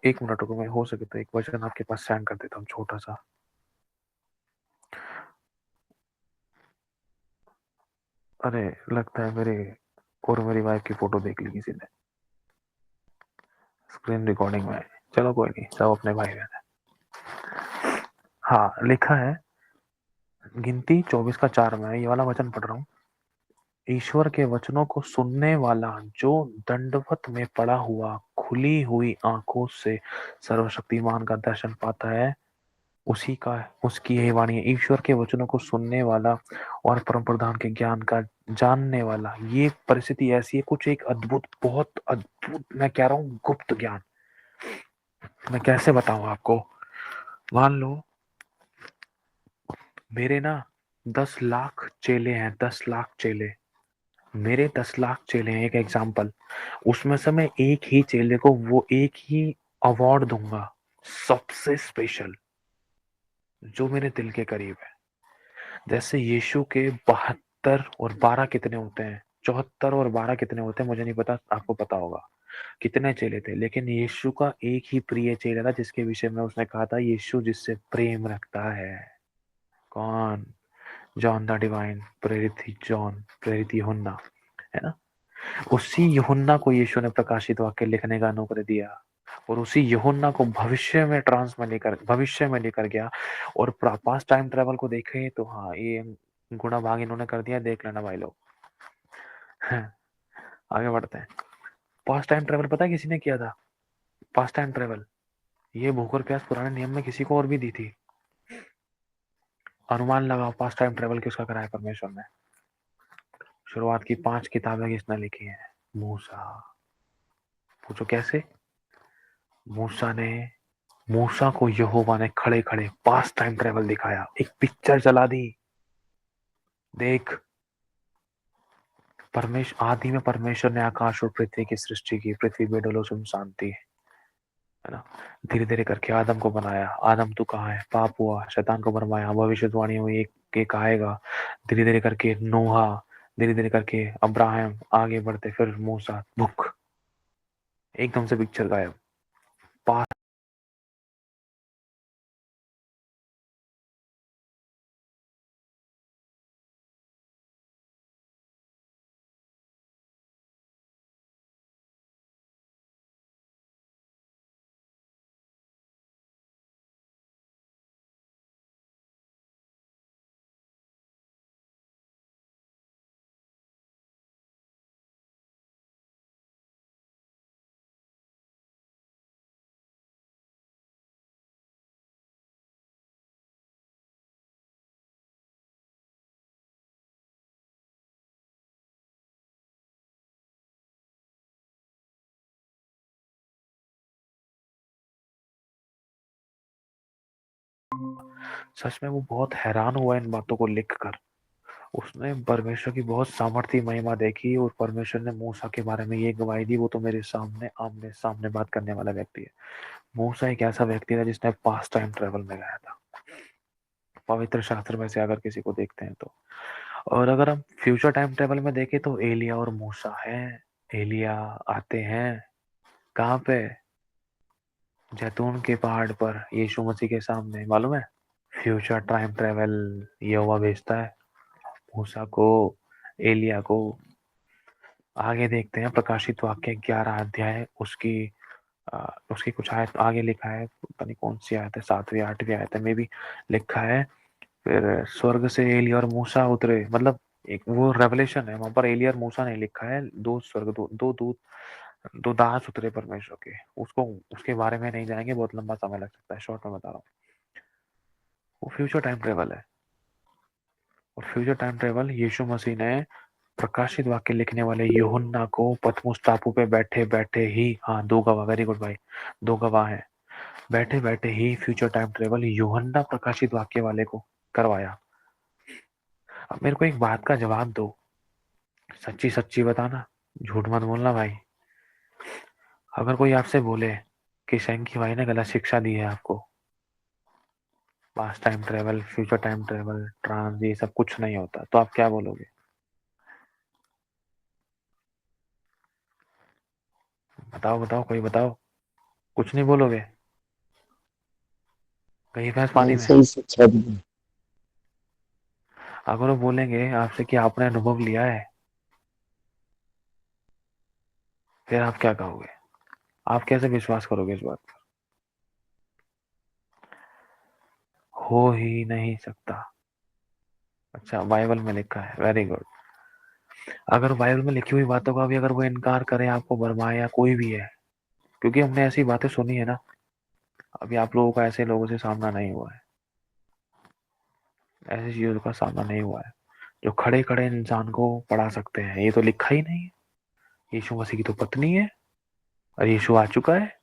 1 मिनट रुको, मैं हो सके तो एक वचन आपके पास सेंड कर देता हूँ छोटा सा। अरे लगता है मेरे और मेरी वाइफ की फोटो देख ली किसी ने स्क्रीन रिकॉर्डिंग में। चलो कोई नहीं, सब अपने भाई बहन है। हाँ लिखा है, गिनती 24 का 4 में ये वाला वचन पढ़ रहा हूँ। ईश्वर के वचनों को सुनने वाला जो दंडवत में पड़ा हुआ खुली हुई आंखों से सर्वशक्तिमान का दर्शन पाता है, उसी का, उसकी यही वाणी है। ईश्वर के वचनों को सुनने वाला और परम प्रधान के ज्ञान का जानने वाला, ये परिस्थिति ऐसी है, कुछ एक अद्भुत, बहुत अद्भुत, मैं कह रहा हूँ गुप्त ज्ञान। मैं कैसे बताऊं आपको, मान लो मेरे ना 10 लाख चेले हैं, 10 लाख चेले, मेरे 10 लाख चेले हैं, एक एग्जाम्पल, उसमें से मैं एक ही चेले को वो एक ही अवार्ड दूंगा, सबसे स्पेशल, जो मेरे दिल के करीब है। जैसे यीशु के 72 और 12 कितने होते हैं, 74 और 12 कितने होते हैं मुझे नहीं पता, आपको पता होगा कितने चेले थे, लेकिन यीशु का एक ही प्रिय चेला था जिसके विषय में उसने कहा था यीशु जिससे प्रेम रखता है। कौन? जॉन द डिवाइन, प्रेरित ही जॉन, प्रेरित यूहन्ना, है ना। उसी यूहन्ना को यीशु ने प्रकाशित वाक्य लिखने का अनुग्रह दिया, और उसी यूहन्ना को भविष्य में लेकर गया। और पास्ट टाइम ट्रेवल को देखे तो हाँ, ये गुणा भाग इन्होंने कर दिया, देख लेना भाई लोग। आगे बढ़ते हैं। पास्ट टाइम ट्रेवल पता है किसी ने किया था? पास्ट टाइम ट्रेवल, ये भूख और प्यास पुराने नियम में किसी को और भी दी थी। अनुमान लगाओ पास्ट टाइम ट्रेवल किसका कराया परमेश्वर ने? शुरुआत की 5 किताबें किसने लिखी है? मूसा। पूछो कैसे? मूसा ने, मूसा को यहोवा ने खड़े खड़े पास्ट टाइम ट्रेवल दिखाया, एक पिक्चर चला दी। देख, आदि में परमेश्वर ने आकाश और पृथ्वी की सृष्टि की, पृथ्वी बेडोलो सुनसान थी, है ना। धीरे धीरे करके आदम को बनाया, आदम तू कहाँ है, पाप हुआ, शैतान को भरमाया, भविष्यवाणी हुई एक आएगा। धीरे धीरे करके नोहा, धीरे धीरे करके अब्राहम, आगे बढ़ते फिर मूसा, भूख, एकदम से पिक्चर गायब। सच में वो बहुत हैरान हुआ इन बातों को लिखकर। उसने परमेश्वर की बहुत सामर्थ्य महिमा देखी और परमेश्वर ने मूसा के बारे में ये गवाही दी, वो तो मेरे सामने आमने सामने बात करने वाला व्यक्ति है। मूसा एक ऐसा व्यक्ति था जिसने पास्ट टाइम ट्रेवल में गया था, पवित्र शास्त्र में से अगर किसी को देखते हैं तो। और अगर हम फ्यूचर टाइम ट्रेवल में देखें तो एलिया और मूसा है। एलिया आते हैं कहाँ पे? जैतून के पहाड़ पर यीशु मसीह के सामने, मालूम है? फ्यूचर टाइम ट्रेवल यहोवा भेजता है मूसा को, एलिया को। आगे देखते हैं प्रकाशित वाक्य 11 अध्याय, उसकी कुछ आयत आगे लिखा है, पता नहीं कौन सी आयत है, 7वीं 8वीं आयत है में भी लिखा है। फिर स्वर्ग से एलिया और मूसा उतरे, मतलब एक वो रेवलेशन है, वहां पर एलिया और मूसा नहीं लिखा है, दो स्वर्ग दो दूत, दो दास उतरे परमेश्वर के। उसको उसके बारे में नहीं जाएंगे, बहुत लंबा समय लग सकता है, शॉर्ट में बता रहा हूँ। वो फ्यूचर टाइम ट्रेवल है। और फ्यूचर टाइम ट्रेवल यीशु मसीह ने प्रकाशित वाक्य लिखने वाले यूहन्ना को पतमुस टापू पे बैठे बैठे ही, हाँ दो गवाह, वेरी गुड भाई, दो गवाह हैं, बैठे बैठे ही फ्यूचर टाइम ट्रेवल यूहन्ना प्रकाशित वाक्य वाले को करवाया। अब मेरे को एक बात का जवाब दो, सच्ची सच्ची बताना, झूठ मत बोलना भाई। अगर कोई आपसे बोले कि शैंकी भाई ने गलत शिक्षा दी है आपको, past time travel, future time travel, trance, ये सब कुछ नहीं होता, तो आप क्या बोलोगे? बताओ बताओ, कोई बताओ। कुछ नहीं बोलोगे? कहीं भैंस पानी नहीं, में? सही शिक्षा दी। अगर वो बोलेंगे आपसे कि आपने अनुभव लिया है, फिर आप क्या कहोगे? आप कैसे विश्वास करोगे इस बात पर? हो ही नहीं सकता। अच्छा, बाइबल में लिखा है, वेरी गुड। अगर बाइबल में लिखी हुई बातों का भी अगर वो इनकार करे, आपको बरमाए या कोई भी है, क्योंकि हमने ऐसी बातें सुनी है ना, अभी आप लोगों का ऐसे लोगों से सामना नहीं हुआ है, ऐसी चीजों का सामना नहीं हुआ है जो खड़े खड़े इंसान को पढ़ा सकते हैं। ये तो लिखा ही नहीं है। यीशु मसीह की तो पत्नी है और यीशु आ चुका है,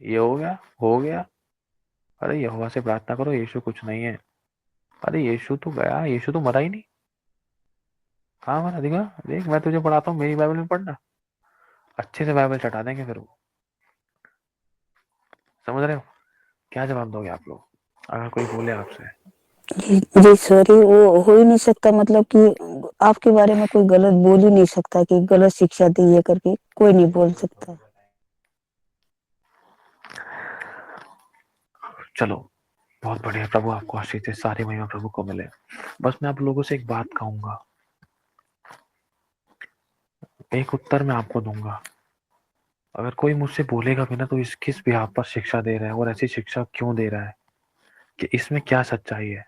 ये हो गया, हो गया। अरे यहोवा से प्रार्थना करो, यीशु कुछ नहीं है। अरे यीशु तो गया, यीशु तो मरा ही नहीं। कहाँ मरा? दिखा, देख मैं तुझे पढ़ाता हूँ, मेरी बाइबल में पढ़ना, अच्छे से बाइबल चटा देंगे फिर वो। समझ रहे हो? क्या जवाब दोगे आप लोग अगर कोई बोले आपसे? जी सॉरी, वो हो ही नहीं सकता, मतलब कि आपके बारे में कोई गलत बोल ही नहीं सकता कि गलत शिक्षा दी है करके, कोई नहीं बोल सकता। चलो, बहुत बढ़िया, प्रभु आपको आशीष दे, सारी महिमा प्रभु को मिले। बस मैं आप लोगों से एक बात कहूंगा, एक उत्तर मैं आपको दूंगा। अगर कोई मुझसे बोलेगा भी ना, तो इस किस बिहाफ पर शिक्षा दे रहा है और ऐसी शिक्षा क्यों दे रहा है, कि इसमें क्या सच्चाई है,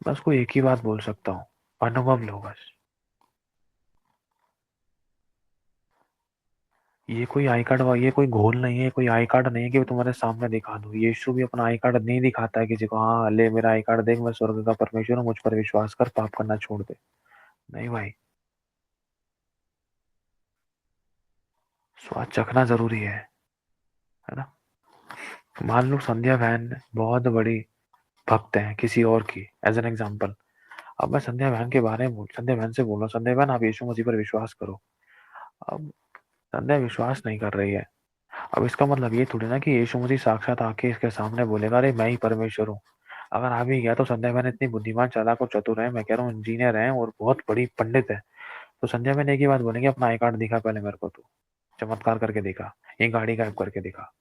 मैं उसको एक ही बात बोल सकता हूँ, अनुभव लो बस। ये कोई आई कार्ड, ये कोई घोल नहीं है, कोई आई कार्ड नहीं है कि मैं तुम्हारे सामने दिखा दूं। यीशु भी अपना आई कार्ड नहीं दिखाता है किसी को, हाँ ले मेरा आई कार्ड देख, मैं स्वर्ग का परमेश्वर हूँ, मुझ पर विश्वास कर, पाप करना छोड़ दे। नहीं भाई, स्वाद चखना जरूरी है ना? मान लो संध्या बहन बहुत बड़ी भक्त है किसी और की, एज एन एग्जाम्पल। अब मैं संध्या बहन के बारे में संध्या बहन से बोल रहा हूँ, संध्या बहन आप यीशु मसीह पर विश्वास करो। अब संध्या विश्वास नहीं कर रही है। अब इसका मतलब ये थोड़ी ना कि यीशु मसीह साक्षात आके इसके सामने बोलेगा अरे मैं ही परमेश्वर हूँ। अगर आ भी गया तो संध्या बहन इतनी बुद्धिमान, चालाक और चतुर है, मैं कह रहा हूँ इंजीनियर है और बहुत बड़ी पंडित है, तो संध्या बहन एक ही बात बोलेंगे, अपना आई कार्ड दिखा पहले मेरे को, तू चमत्कार करके दिखा, ये गाड़ी गायब करके दिखा।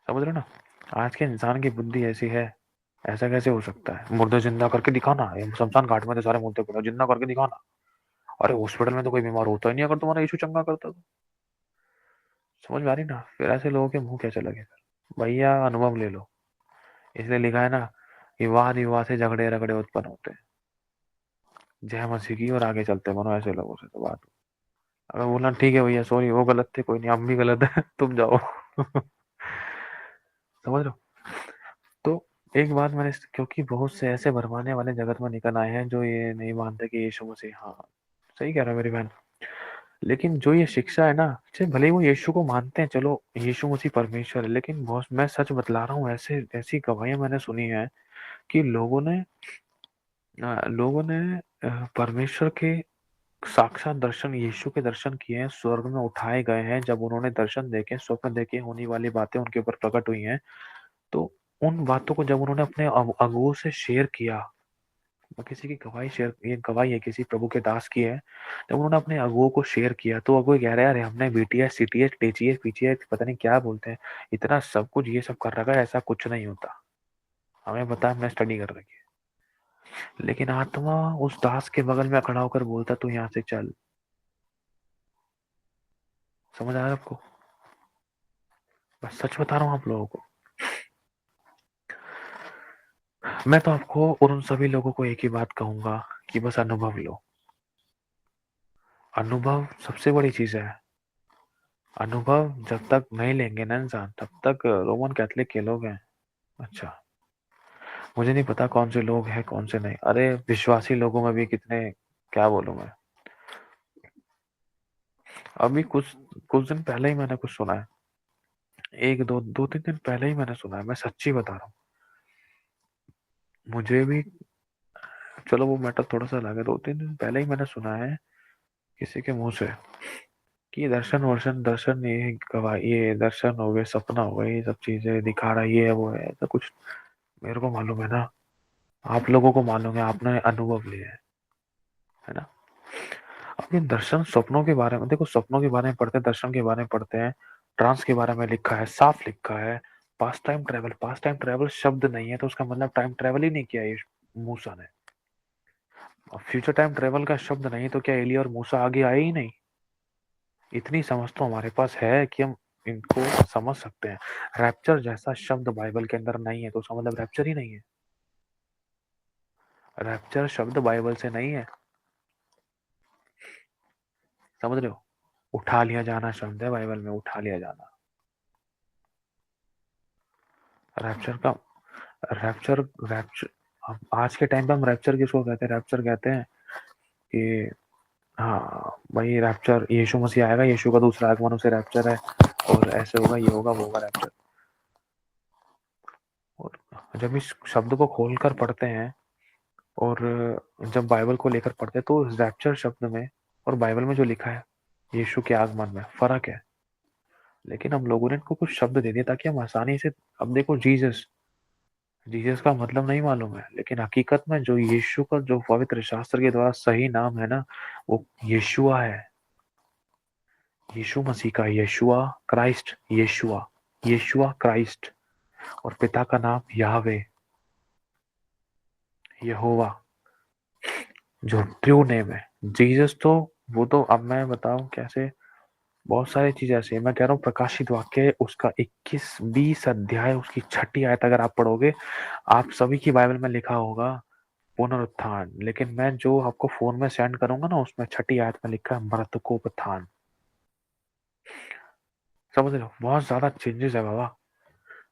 समझ रहे हो ना? आज के इंसान की बुद्धि ऐसी है, ऐसा कैसे हो सकता है? मुर्दे जिंदा करके दिखाना, ये शमशान घाट में तो सारे मुर्दे पड़े, जिंदा करके दिखाना। अरे हॉस्पिटल में तो कोई बीमार होता ही नहीं अगर तुम्हारा यीशु चंगा करता तो। समझ में आ रही ना? फिर ऐसे लोगों के मुंह कैसे लगे? भैया अनुभव ले लो। इसलिए लिखा है ना, विवाद विवाद से झगड़े रगड़े उत्पन्न होते हैं। जय मसीह की, और आगे चलते बनो ऐसे लोगों से तो बात। अगर बोलना ठीक है भैया सॉरी वो गलत थे, कोई नहीं हम भी गलत है तुम जाओ। समझ रहे हो? तो एक बात मैंने, क्योंकि बहुत से ऐसे भरमाने वाले जगत में निकल आए हैं जो ये नहीं मानते कि यीशु मसीह, हाँ सही कह रहा है मेरी बहन, लेकिन जो ये शिक्षा है ना, चाहे भले ही वो यीशु को मानते हैं, चलो यीशु मसीह परमेश्वर है, लेकिन बहुत, मैं सच बतला रहा हूँ, ऐसे ऐसी गवाहियां मैंने सुनी है कि लोगों ने परमेश्वर के साक्षात दर्शन, यीशु के दर्शन किए हैं, स्वर्ग में उठाए गए हैं, जब उन्होंने दर्शन देखे, स्वप्न देखे, होने वाली बातें उनके ऊपर प्रकट हुई हैं, तो उन बातों को जब उन्होंने अपने अगुओं से शेयर किया, किसी की गवाही शेयर, ये गवाही है किसी प्रभु के दास की है, जब उन्होंने अपने अगुओं को शेयर किया, तो अगुए कह रहे हैं, अरे हमने बीटीएस सीटीएस टीचीएस पीचीएस पता नहीं क्या बोलते हैं, इतना सब कुछ ये सब कर रखा है, ऐसा कुछ नहीं होता, हमें पता है, हमने स्टडी कर रखी है। लेकिन आत्मा उस दास के बगल में खड़ा होकर बोलता, तू यहाँ से चल। समझ आ रहा है आपको? बस सच बता रहा हूँ आप लोगों को। मैं तो आपको और उन सभी लोगों को एक ही बात कहूंगा कि बस अनुभव लो। अनुभव सबसे बड़ी चीज है। अनुभव जब तक नहीं लेंगे ना इंसान, तब तक रोमन कैथोलिक के लोग हैं। अच्छा, मुझे नहीं पता कौन से लोग हैं कौन से नहीं। अरे विश्वासी लोगों में भी कितने, क्या बोलूं मैं। अभी कुछ कुछ दिन पहले ही मैंने कुछ सुना है, एक दो दो तीन दिन पहले ही मैंने सुना है, मैं सच्ची बता रहा हूँ। मुझे भी, चलो वो मैटर थोड़ा सा अलग है, 2 3 दिन पहले ही मैंने सुना है किसी के मुंह से कि दर्शन वर्शन, दर्शन ये गवाह, ये दर्शन हो गए, सपना हो गए, ये सब चीजें दिखा रहा है, ये है वो है, ऐसा कुछ। मेरे को मालूम है ना, आप लोगों को मालूम है, आपने अनुभव लिया है ना। अब ये दर्शन सपनों के बारे में देखो, सपनों के बारे में पढ़ते हैं, दर्शन के बारे में पढ़ते हैं, ट्रांस के बारे में लिखा है, साफ लिखा है। Past time travel, past time travel शब्द नहीं है, तो उसका मतलब टाइम ट्रेवल ही नहीं किया ये मूसा ने। और फ्यूचर टाइम ट्रेवल का शब्द नहीं, तो क्या एलिया और मूसा आगे आए ही नहीं? इतनी समझ तो हमारे पास है कि हम इनको समझ सकते हैं। रैप्चर जैसा शब्द बाइबल के अंदर नहीं है, तो उसका मतलब रैप्चर ही नहीं है। रैप्चर शब्द बाइबल से नहीं है, समझ रहे हो? उठा लिया जाना शब्द है बाइबल में, उठा लिया जाना। रैप्चर का, रैप्चर, रैप्चर, अब आज के टाइम पे हम रैप्चर किसको कहते हैं? रैप्चर कहते हैं कि हाँ भाई, रैप्चर यीशु मसीह आएगा, यीशु का दूसरा आगमन उसे रैप्चर है, और ऐसे होगा, ये होगा, वो होगा, रैप्चर। और जब इस शब्द को खोलकर पढ़ते हैं, और जब बाइबल को लेकर पढ़ते हैं, तो रैप्चर शब्द में और बाइबल में जो लिखा है यीशु के आगमन में फर्क है। लेकिन हम लोगों ने इनको कुछ शब्द दे दिए ताकि हम आसानी से, अब देखो जीसस, जीसस का मतलब नहीं मालूम है, लेकिन हकीकत में जो यीशु का जो पवित्र शास्त्र के द्वारा सही नाम है ना, वो यीशुआ है। यीशु मसीह का यीशुआ क्राइस्ट, यीशुआ, यीशुआ क्राइस्ट, और पिता का नाम याहवे, यहोवा, जो ट्रू नेम है। जीसस तो, वो तो अब मैं बताऊं कैसे, बहुत सारी चीजें ऐसी है। मैं कह रहा हूँ प्रकाशित वाक्य उसका 21-20 अध्याय, उसकी 6ठी आयत अगर आप पढ़ोगे, आप सभी की बाइबल में लिखा होगा पुनरुत्थान, लेकिन मैं जो आपको फोन में सेंड करूंगा ना, उसमें 6ठी आयत में लिखा है मृतकोत्थान। समझ रहे हो? बहुत ज्यादा चेंजेस है बाबा।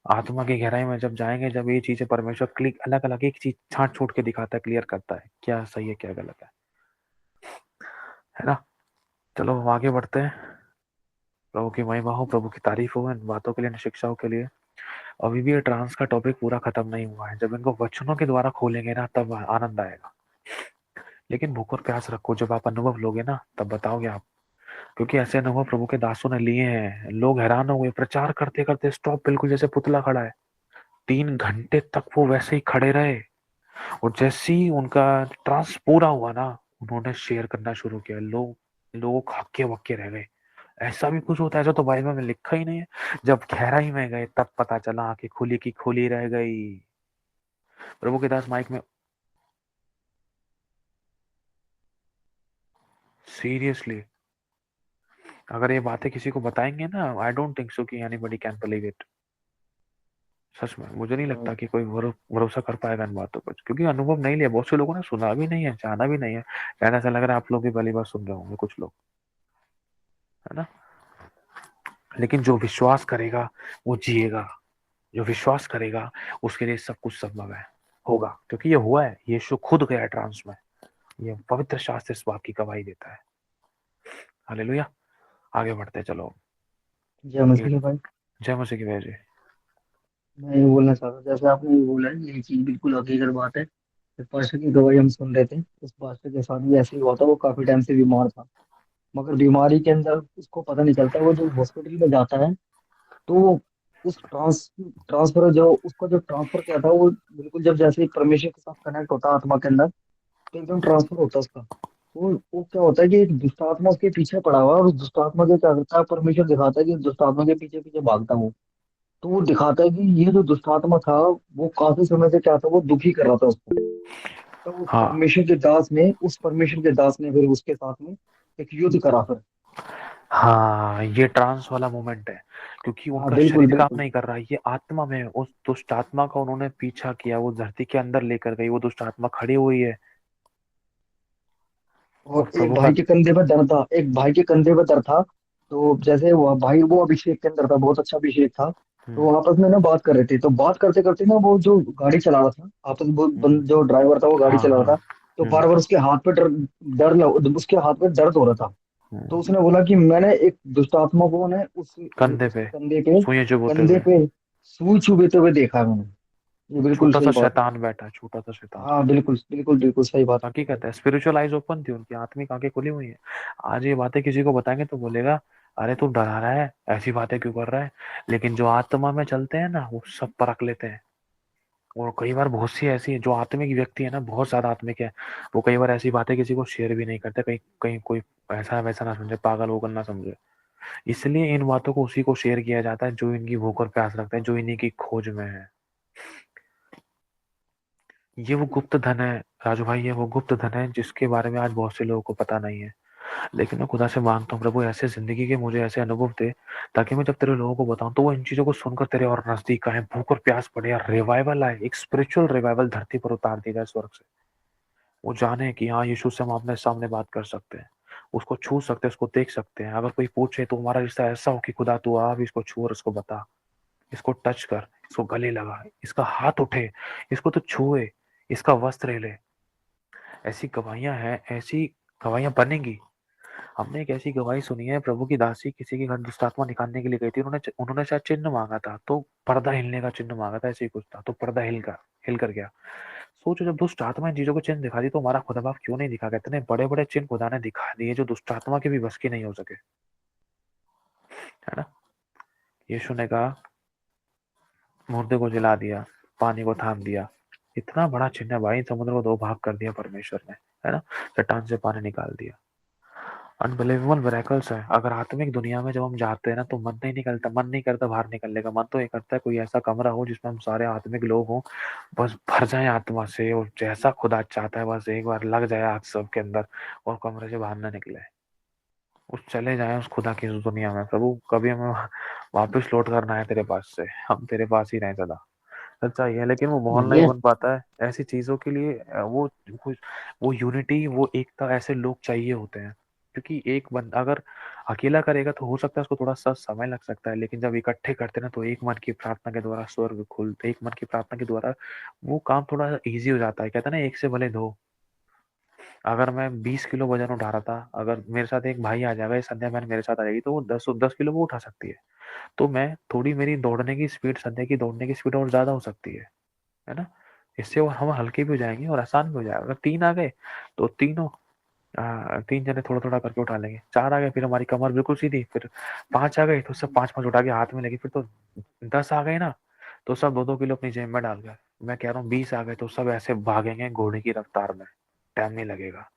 आत्मा की गहराई में जब जाएंगे, जब ये चीजें परमेश्वर क्लिक अलग अलग एक चीज छांट छूट के दिखाता है, क्लियर करता है क्या सही है क्या गलत है ना। चलो हम आगे बढ़ते हैं। प्रभु की महिमा हो, प्रभु की तारीफ हो इन बातों के लिए, इन शिक्षाओं के लिए। अभी भी ये ट्रांस का टॉपिक पूरा खत्म नहीं हुआ है, जब इनको वचनों के द्वारा खोलेंगे ना, तब आनंद आएगा। लेकिन भूख और प्यास रखो, जब आप अनुभव लोगे ना, तब बताओगे आप। क्योंकि ऐसे अनुभव प्रभु के दासों ने लिए हैं, लोग हैरान हो गए, प्रचार करते करते स्टॉप, बिल्कुल जैसे पुतला खड़ा है, 3 घंटे तक वो वैसे ही खड़े रहे। और जैसे ही उनका ट्रांस पूरा हुआ ना, उन्होंने शेयर करना शुरू किया, लोग हक्के बक्के रह गए। ऐसा भी कुछ होता है, ऐसा तो बाइबल में लिखा ही नहीं है। जब गहराई में गए तब पता चला, आंखें खुली की खुली रह गई। प्रभु के दास माइक में, सीरियसली, अगर ये बातें किसी को बताएंगे ना, आई डोंट थिंक सो कि एनीबॉडी कैन बिलीव इट। सच में मुझे नहीं लगता कि कोई भरोसा कर पाएगा इन बातों पर, क्योंकि अनुभव नहीं लिया, बहुत से लोगों ने सुना भी नहीं है, जाना भी नहीं है। शायद ऐसा लग रहा है आप लोग भी पहली बार सुन रहे होंगे कुछ लोग, है ना। लेकिन जो विश्वास करेगा वो जिएगा, जो विश्वास करेगा उसके लिए सब कुछ संभव है, होगा, क्योंकि ये हुआ है, यीशु खुद गया ट्रांस में। ये पवित्र शास्त्र इस बात की गवाही देता है। हालेलुया। आगे बढ़ते हैं, चलो। जय ये मसीह भाई। जय मसीह की जय जय। मैं ये बोलना चाह रहा हूँ, जैसे आपने ये बोला है, ये चीज बिल्कुल हकीकत बात है। इस पास्टर की गवाही हम सुन रहे थे, उस पास्टर के साथ भी ऐसे ही हुआ था। वो काफी टाइम से बीमार था, मगर बीमारी के अंदर उसको पता नहीं चलता। वो जब हॉस्पिटल में जाता है, तो उस ट्रांसफर जो उसको जो ट्रांसफर किया था, वो बिल्कुल जब जैसे ही परमेश्वर के साथ कनेक्ट होता है आत्मा के अंदर, तो एकदम ट्रांसफर होता है उसका। वो क्या होता है कि एक दुष्ट आत्मा उसके पीछे पड़ा हुआ है, और उस दुष्ट आत्मा के क्या करता है, परमेश्वर दिखाता है कि दुष्ट आत्मा के पीछे पीछे भागता हूँ। तो वो दिखाता है कि ये जो दुष्ट आत्मा था, वो काफी समय से क्या था, वो दुखी कर रहा था उसको। तो हाँ उस परमेश्वर के दास ने फिर उसके साथ में एक युद्ध करा फिर। हाँ, ये ट्रांस वाला मोमेंट है, क्योंकि हाँ उनका बिल्कुल शरीर काम बिल्कुल। नहीं कर रहा, ये आत्मा में उस दुष्ट आत्मा का उन्होंने पीछा किया, वो धरती के अंदर लेकर गई, वो दुष्ट आत्मा खड़ी हुई है। और और एक प्रभु का। भाई के कंधे पर दर्द था, एक भाई के कंधे पर दर्द था। तो जैसे वो भाई, वो अभिषेक के अंदर था, बहुत अच्छा अभिषेक था। तो हम्म वो आपस में ना बात कर रहे थे, तो बात करते करते ना, वो जो गाड़ी चला रहा था आपस वो हम्म, जो ड्राइवर था वो गाड़ी हाँ चला हाँ। रहा था। तो हम्म बार बार उसके हाथ पे उसके हाथ पे दर्द हो रहा था। तो हम्म। उसने बोला कि मैंने एक दुष्ट आत्मा को ने कंधे उसके पे कंधे पे सुई चुभोते कंधे हुए। पे सुई चुभते हुए देखा है मैंने। ये बिल्कुल छोटा सा सही बात है। शैतान बैठा, छोटा सा शैतान। हाँ बिल्कुल बिल्कुल बिल्कुल सही बात है हकीकत भाई। है, स्पिरिचुअल आइज ओपन थी उनकी, आत्मिक आंखें खुली हुई है। आज ये बातें किसी को बताएंगे तो बोलेगा, अरे तू डरा रहा है, ऐसी बातें क्यों कर रहा है। लेकिन जो आत्मा में चलते हैं ना, वो सब परख लेते हैं। और कई बार बहुत सी ऐसी जो आत्मिक व्यक्ति है ना, बहुत ज्यादा आत्मिक है, वो कई बार ऐसी बातें किसी को शेयर भी नहीं करते, कहीं कहीं कोई ऐसा वैसा ना समझे, पागल वोगल ना समझे। इसलिए इन बातों को उसी को शेयर किया जाता है जो इनकी भूख और प्यास रखते हैं, जो इन्हीं की खोज में है। ये वो गुप्त धन है राजू भाई, ये वो गुप्त धन है जिसके बारे में आज बहुत से लोगों को पता नहीं है। लेकिन मैं खुदा से मांगता हूँ, प्रभु ऐसे जिंदगी के मुझे ऐसे अनुभव दे, ताकि मैं जब तेरे लोगों को बताऊं तो वो इन चीजों को सुनकर तेरे और नजदीक आए, भूख और प्यास पड़े, या रिवाइवल आए, एक स्पिरिचुअल रिवाइवल धरती पर उतार दी जाए स्वर्ग से। वो जाने कि हाँ, यीशु से हम अपने सामने बात कर सकते हैं, उसको छू सकते हैं, उसको देख सकते हैं। अगर कोई पूछे तो हमारा रिश्ता ऐसा हो कि खुदा तू आप इसको छू और इसको बता, इसको टच कर, इसको गले लगा, इसका हाथ उठे, इसको तो छुए, इसका वस्त्र ले। ऐसी गवाहियां हैं, ऐसी गवाहियां बनेंगी। हमने एक ऐसी गवाही सुनी है, प्रभु की दासी किसी के घर दुष्ट आत्मा निकालने के लिए गई थी, उन्होंने उन्होंने शायद चिन्ह मांगा था, तो पर्दा हिलने का चिन्ह मांगा था, ऐसे ही कुछ था, तो पर्दा हिल कर गया। सोचो, जब दुष्ट आत्मा इन चीजों को चिन्ह दिखा दी, तो हमारा खुदा बाप क्यों नहीं दिखा, इतने बड़े बड़े चिन्ह खुदा ने दिखा दिए जो दुष्ट आत्मा के भी बस की नहीं हो सके, है ना। यीशु ने कहा, मुर्दे को जला दिया, पानी को थाम दिया। इतना बड़ा चिन्ह है भाई, समुद्र को दो भाग कर दिया परमेश्वर ने, है ना। चट्टान से पानी निकाल दिया। अनबिलीवेबल मिरेकल्स है। अगर आत्मिक दुनिया में जब हम जाते हैं ना, तो मन नहीं निकलता, मन नहीं करता बाहर निकलने का, मन तो ये करता है कोई ऐसा कमरा हो जिसमें हम सारे आत्मिक लोग हों, बस भर जाए आत्मा से, और जैसा खुदा चाहता है बस एक बार लग जाए आग सबके अंदर, और कमरे से बाहर ना निकले, उस चले जाए उस खुदा की उस दुनिया में। प्रभु कभी हमें वापस लौट कर ना आए तेरे पास से, हम तेरे पास ही रहें सदा। सच्चा ये है, लेकिन वो माहौल नहीं ये बन पाता है ऐसी चीजों के लिए। वो यूनिटी, वो एकता, ऐसे लोग चाहिए होते हैं। क्योंकि एक बंदा अगर अकेला करेगा तो हो सकता है उसको थोड़ा सा समय लग सकता है, लेकिन जब इकट्ठे करते हैं ना, तो एक मन की प्रार्थना के द्वारा स्वर्ग खुलते, एक मन की प्रार्थना के द्वारा वो काम थोड़ा इजी हो जाता है। कहते हैं ना, एक से भले दो। अगर मैं 20 किलो वजन उठा रहा था, अगर मेरे साथ एक भाई आ जाएगा, संध्या बहन मेरे साथ आ जाएगी, तो वो 10 10 किलो वो उठा सकती है। तो मैं थोड़ी, मेरी दौड़ने की स्पीड, संध्या की दौड़ने की स्पीड और ज्यादा हो सकती है ना। इससे वो हम हल्के भी हो जाएंगे और आसान भी हो जाएगा। अगर तीन आ गए तो तीनों, तीन जने थोड़ा थोड़ा करके उठा लेंगे। चार आ गए फिर हमारी कमर बिल्कुल सीधी, फिर पांच आ गए तो सब पांच पांच उठा के हाथ में लेंगे, फिर तो 10 आ गए ना, तो सब 2 2 किलो अपनी जेब में डाल गए। मैं कह रहा हूँ 20 आ गए तो सब ऐसे भागेंगे घोड़े की रफ्तार में, टाइम नहीं लगेगा।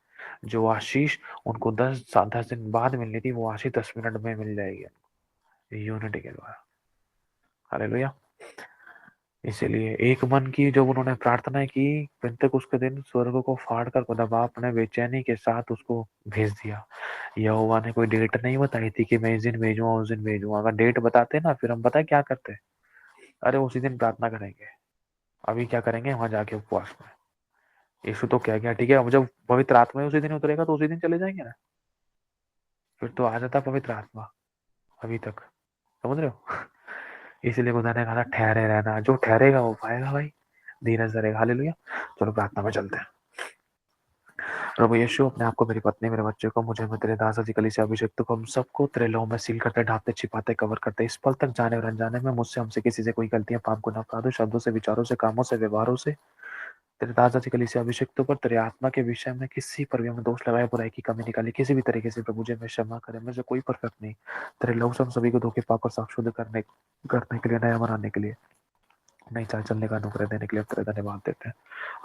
जो आशीष उनको 10 10 दिन बाद मिलनी थी, वो आशीष 10 मिनट में मिल जाएगी यूनिटी के द्वारा। हालेलुया। इसीलिए एक मन की जब उन्होंने प्रार्थना की, पेंतेकुस्त के दिन स्वर्ग को फाड़ कर खुदा बाप ने बेचैनी के साथ उसको भेज दिया। यहोवा ने कोई डेट नहीं बताई थी कि मैं इस दिन भेजूंगा उस दिन भेजूंगा। अगर डेट बताते ना, फिर हम पता है क्या करते, अरे उसी दिन प्रार्थना करेंगे। अभी क्या करेंगे, वहां जाके उपवास में। यीशु तो कह गया, ठीक है, अब जब पवित्र आत्मा उसी दिन उतरेगा तो उसी दिन चले जाएंगे ना। फिर तो आ जाता पवित्र आत्मा अभी तक, समझ रहे हो। इसलिए खुदा ने कहा था, ठहरे रहना, जो ठहरेगा वो पाएगा भाई, धीरज धरेगा। हालेलुया। चलो प्रार्थना में चलते हैं। प्रभु यीशु, अपने आप को, मेरी पत्नी, मेरे बच्चे को, मुझे, मैं तेरे दास जी कलीसिया अभिषिक्त को, हम सबको तेरे लहू में सील करते, ढांपते, छिपाते, कवर करते, इस पल तक जाने और अनजाने में मुझसे, हमसे, किसी से कोई गलतियां, पाप, गुनाह, अपराधों, शब्दों से, विचारों से, कामों से, व्यवहारों से, तेरे दास जी कलीसिया अभिषिक्त पर, तेरे आत्मा के विषय में किसी पर भी हमने दोष लगाया, बुराई की कमी निकाली, किसी भी तरीके से प्रभु जी हमें क्षमा करे, मुझे कोई परफेक्ट नहीं। तेरे लहू से हम सभी को धोखे, पाप और साफ शुद्ध करने के लिए, नया बनाने के लिए, नई चाल चलने का अनुग्रह देने के लिए तेरे धन्यवाद देते हैं।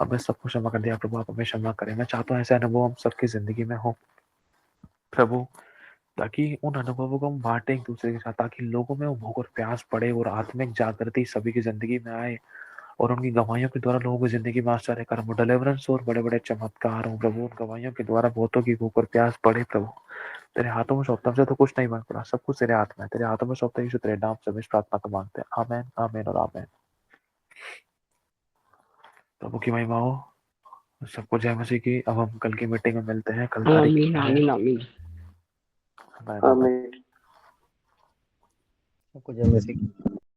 अब मैं सबको क्षमा कर दिया प्रभु, आप हमें क्षमा करें। मैं चाहता हूँ ऐसे अनुभव हम सबकी जिंदगी में हो प्रभु, ताकि उन अनुभवों को हम बांटे एक दूसरे के साथ, ताकि लोगों में वो भूख और प्यास पड़े और आत्मिक जागृति सभी की जिंदगी में आए, और उनकी गवाहियों के द्वारा लोगों की जिंदगी में आश्चर्य कर्म, डिलीवरेंस और बड़े बड़े चमत्कार हो प्रभु। उन गवाहियों के द्वारा बहुतों की भूख और प्यास बढ़े प्रभु। तेरे हाथों में सौंपता हूं, से तो कुछ नहीं बन पड़ा, सब कुछ तेरे हाथ में है। तेरे हाथों में सौंपते यीशु, तेरे नाम से हम इस प्रार्थना को मांगते हैं। आमेन, आमेन और आमेन। प्रभु की महिमा हो। सबको जय मसीह की। अब हम कल की मीटिंग में मिलते हैं। कल तारीख आमीन क्या है? आमीन आमीन आमेन, आमेन। आमीन। सबको जय मसीह की।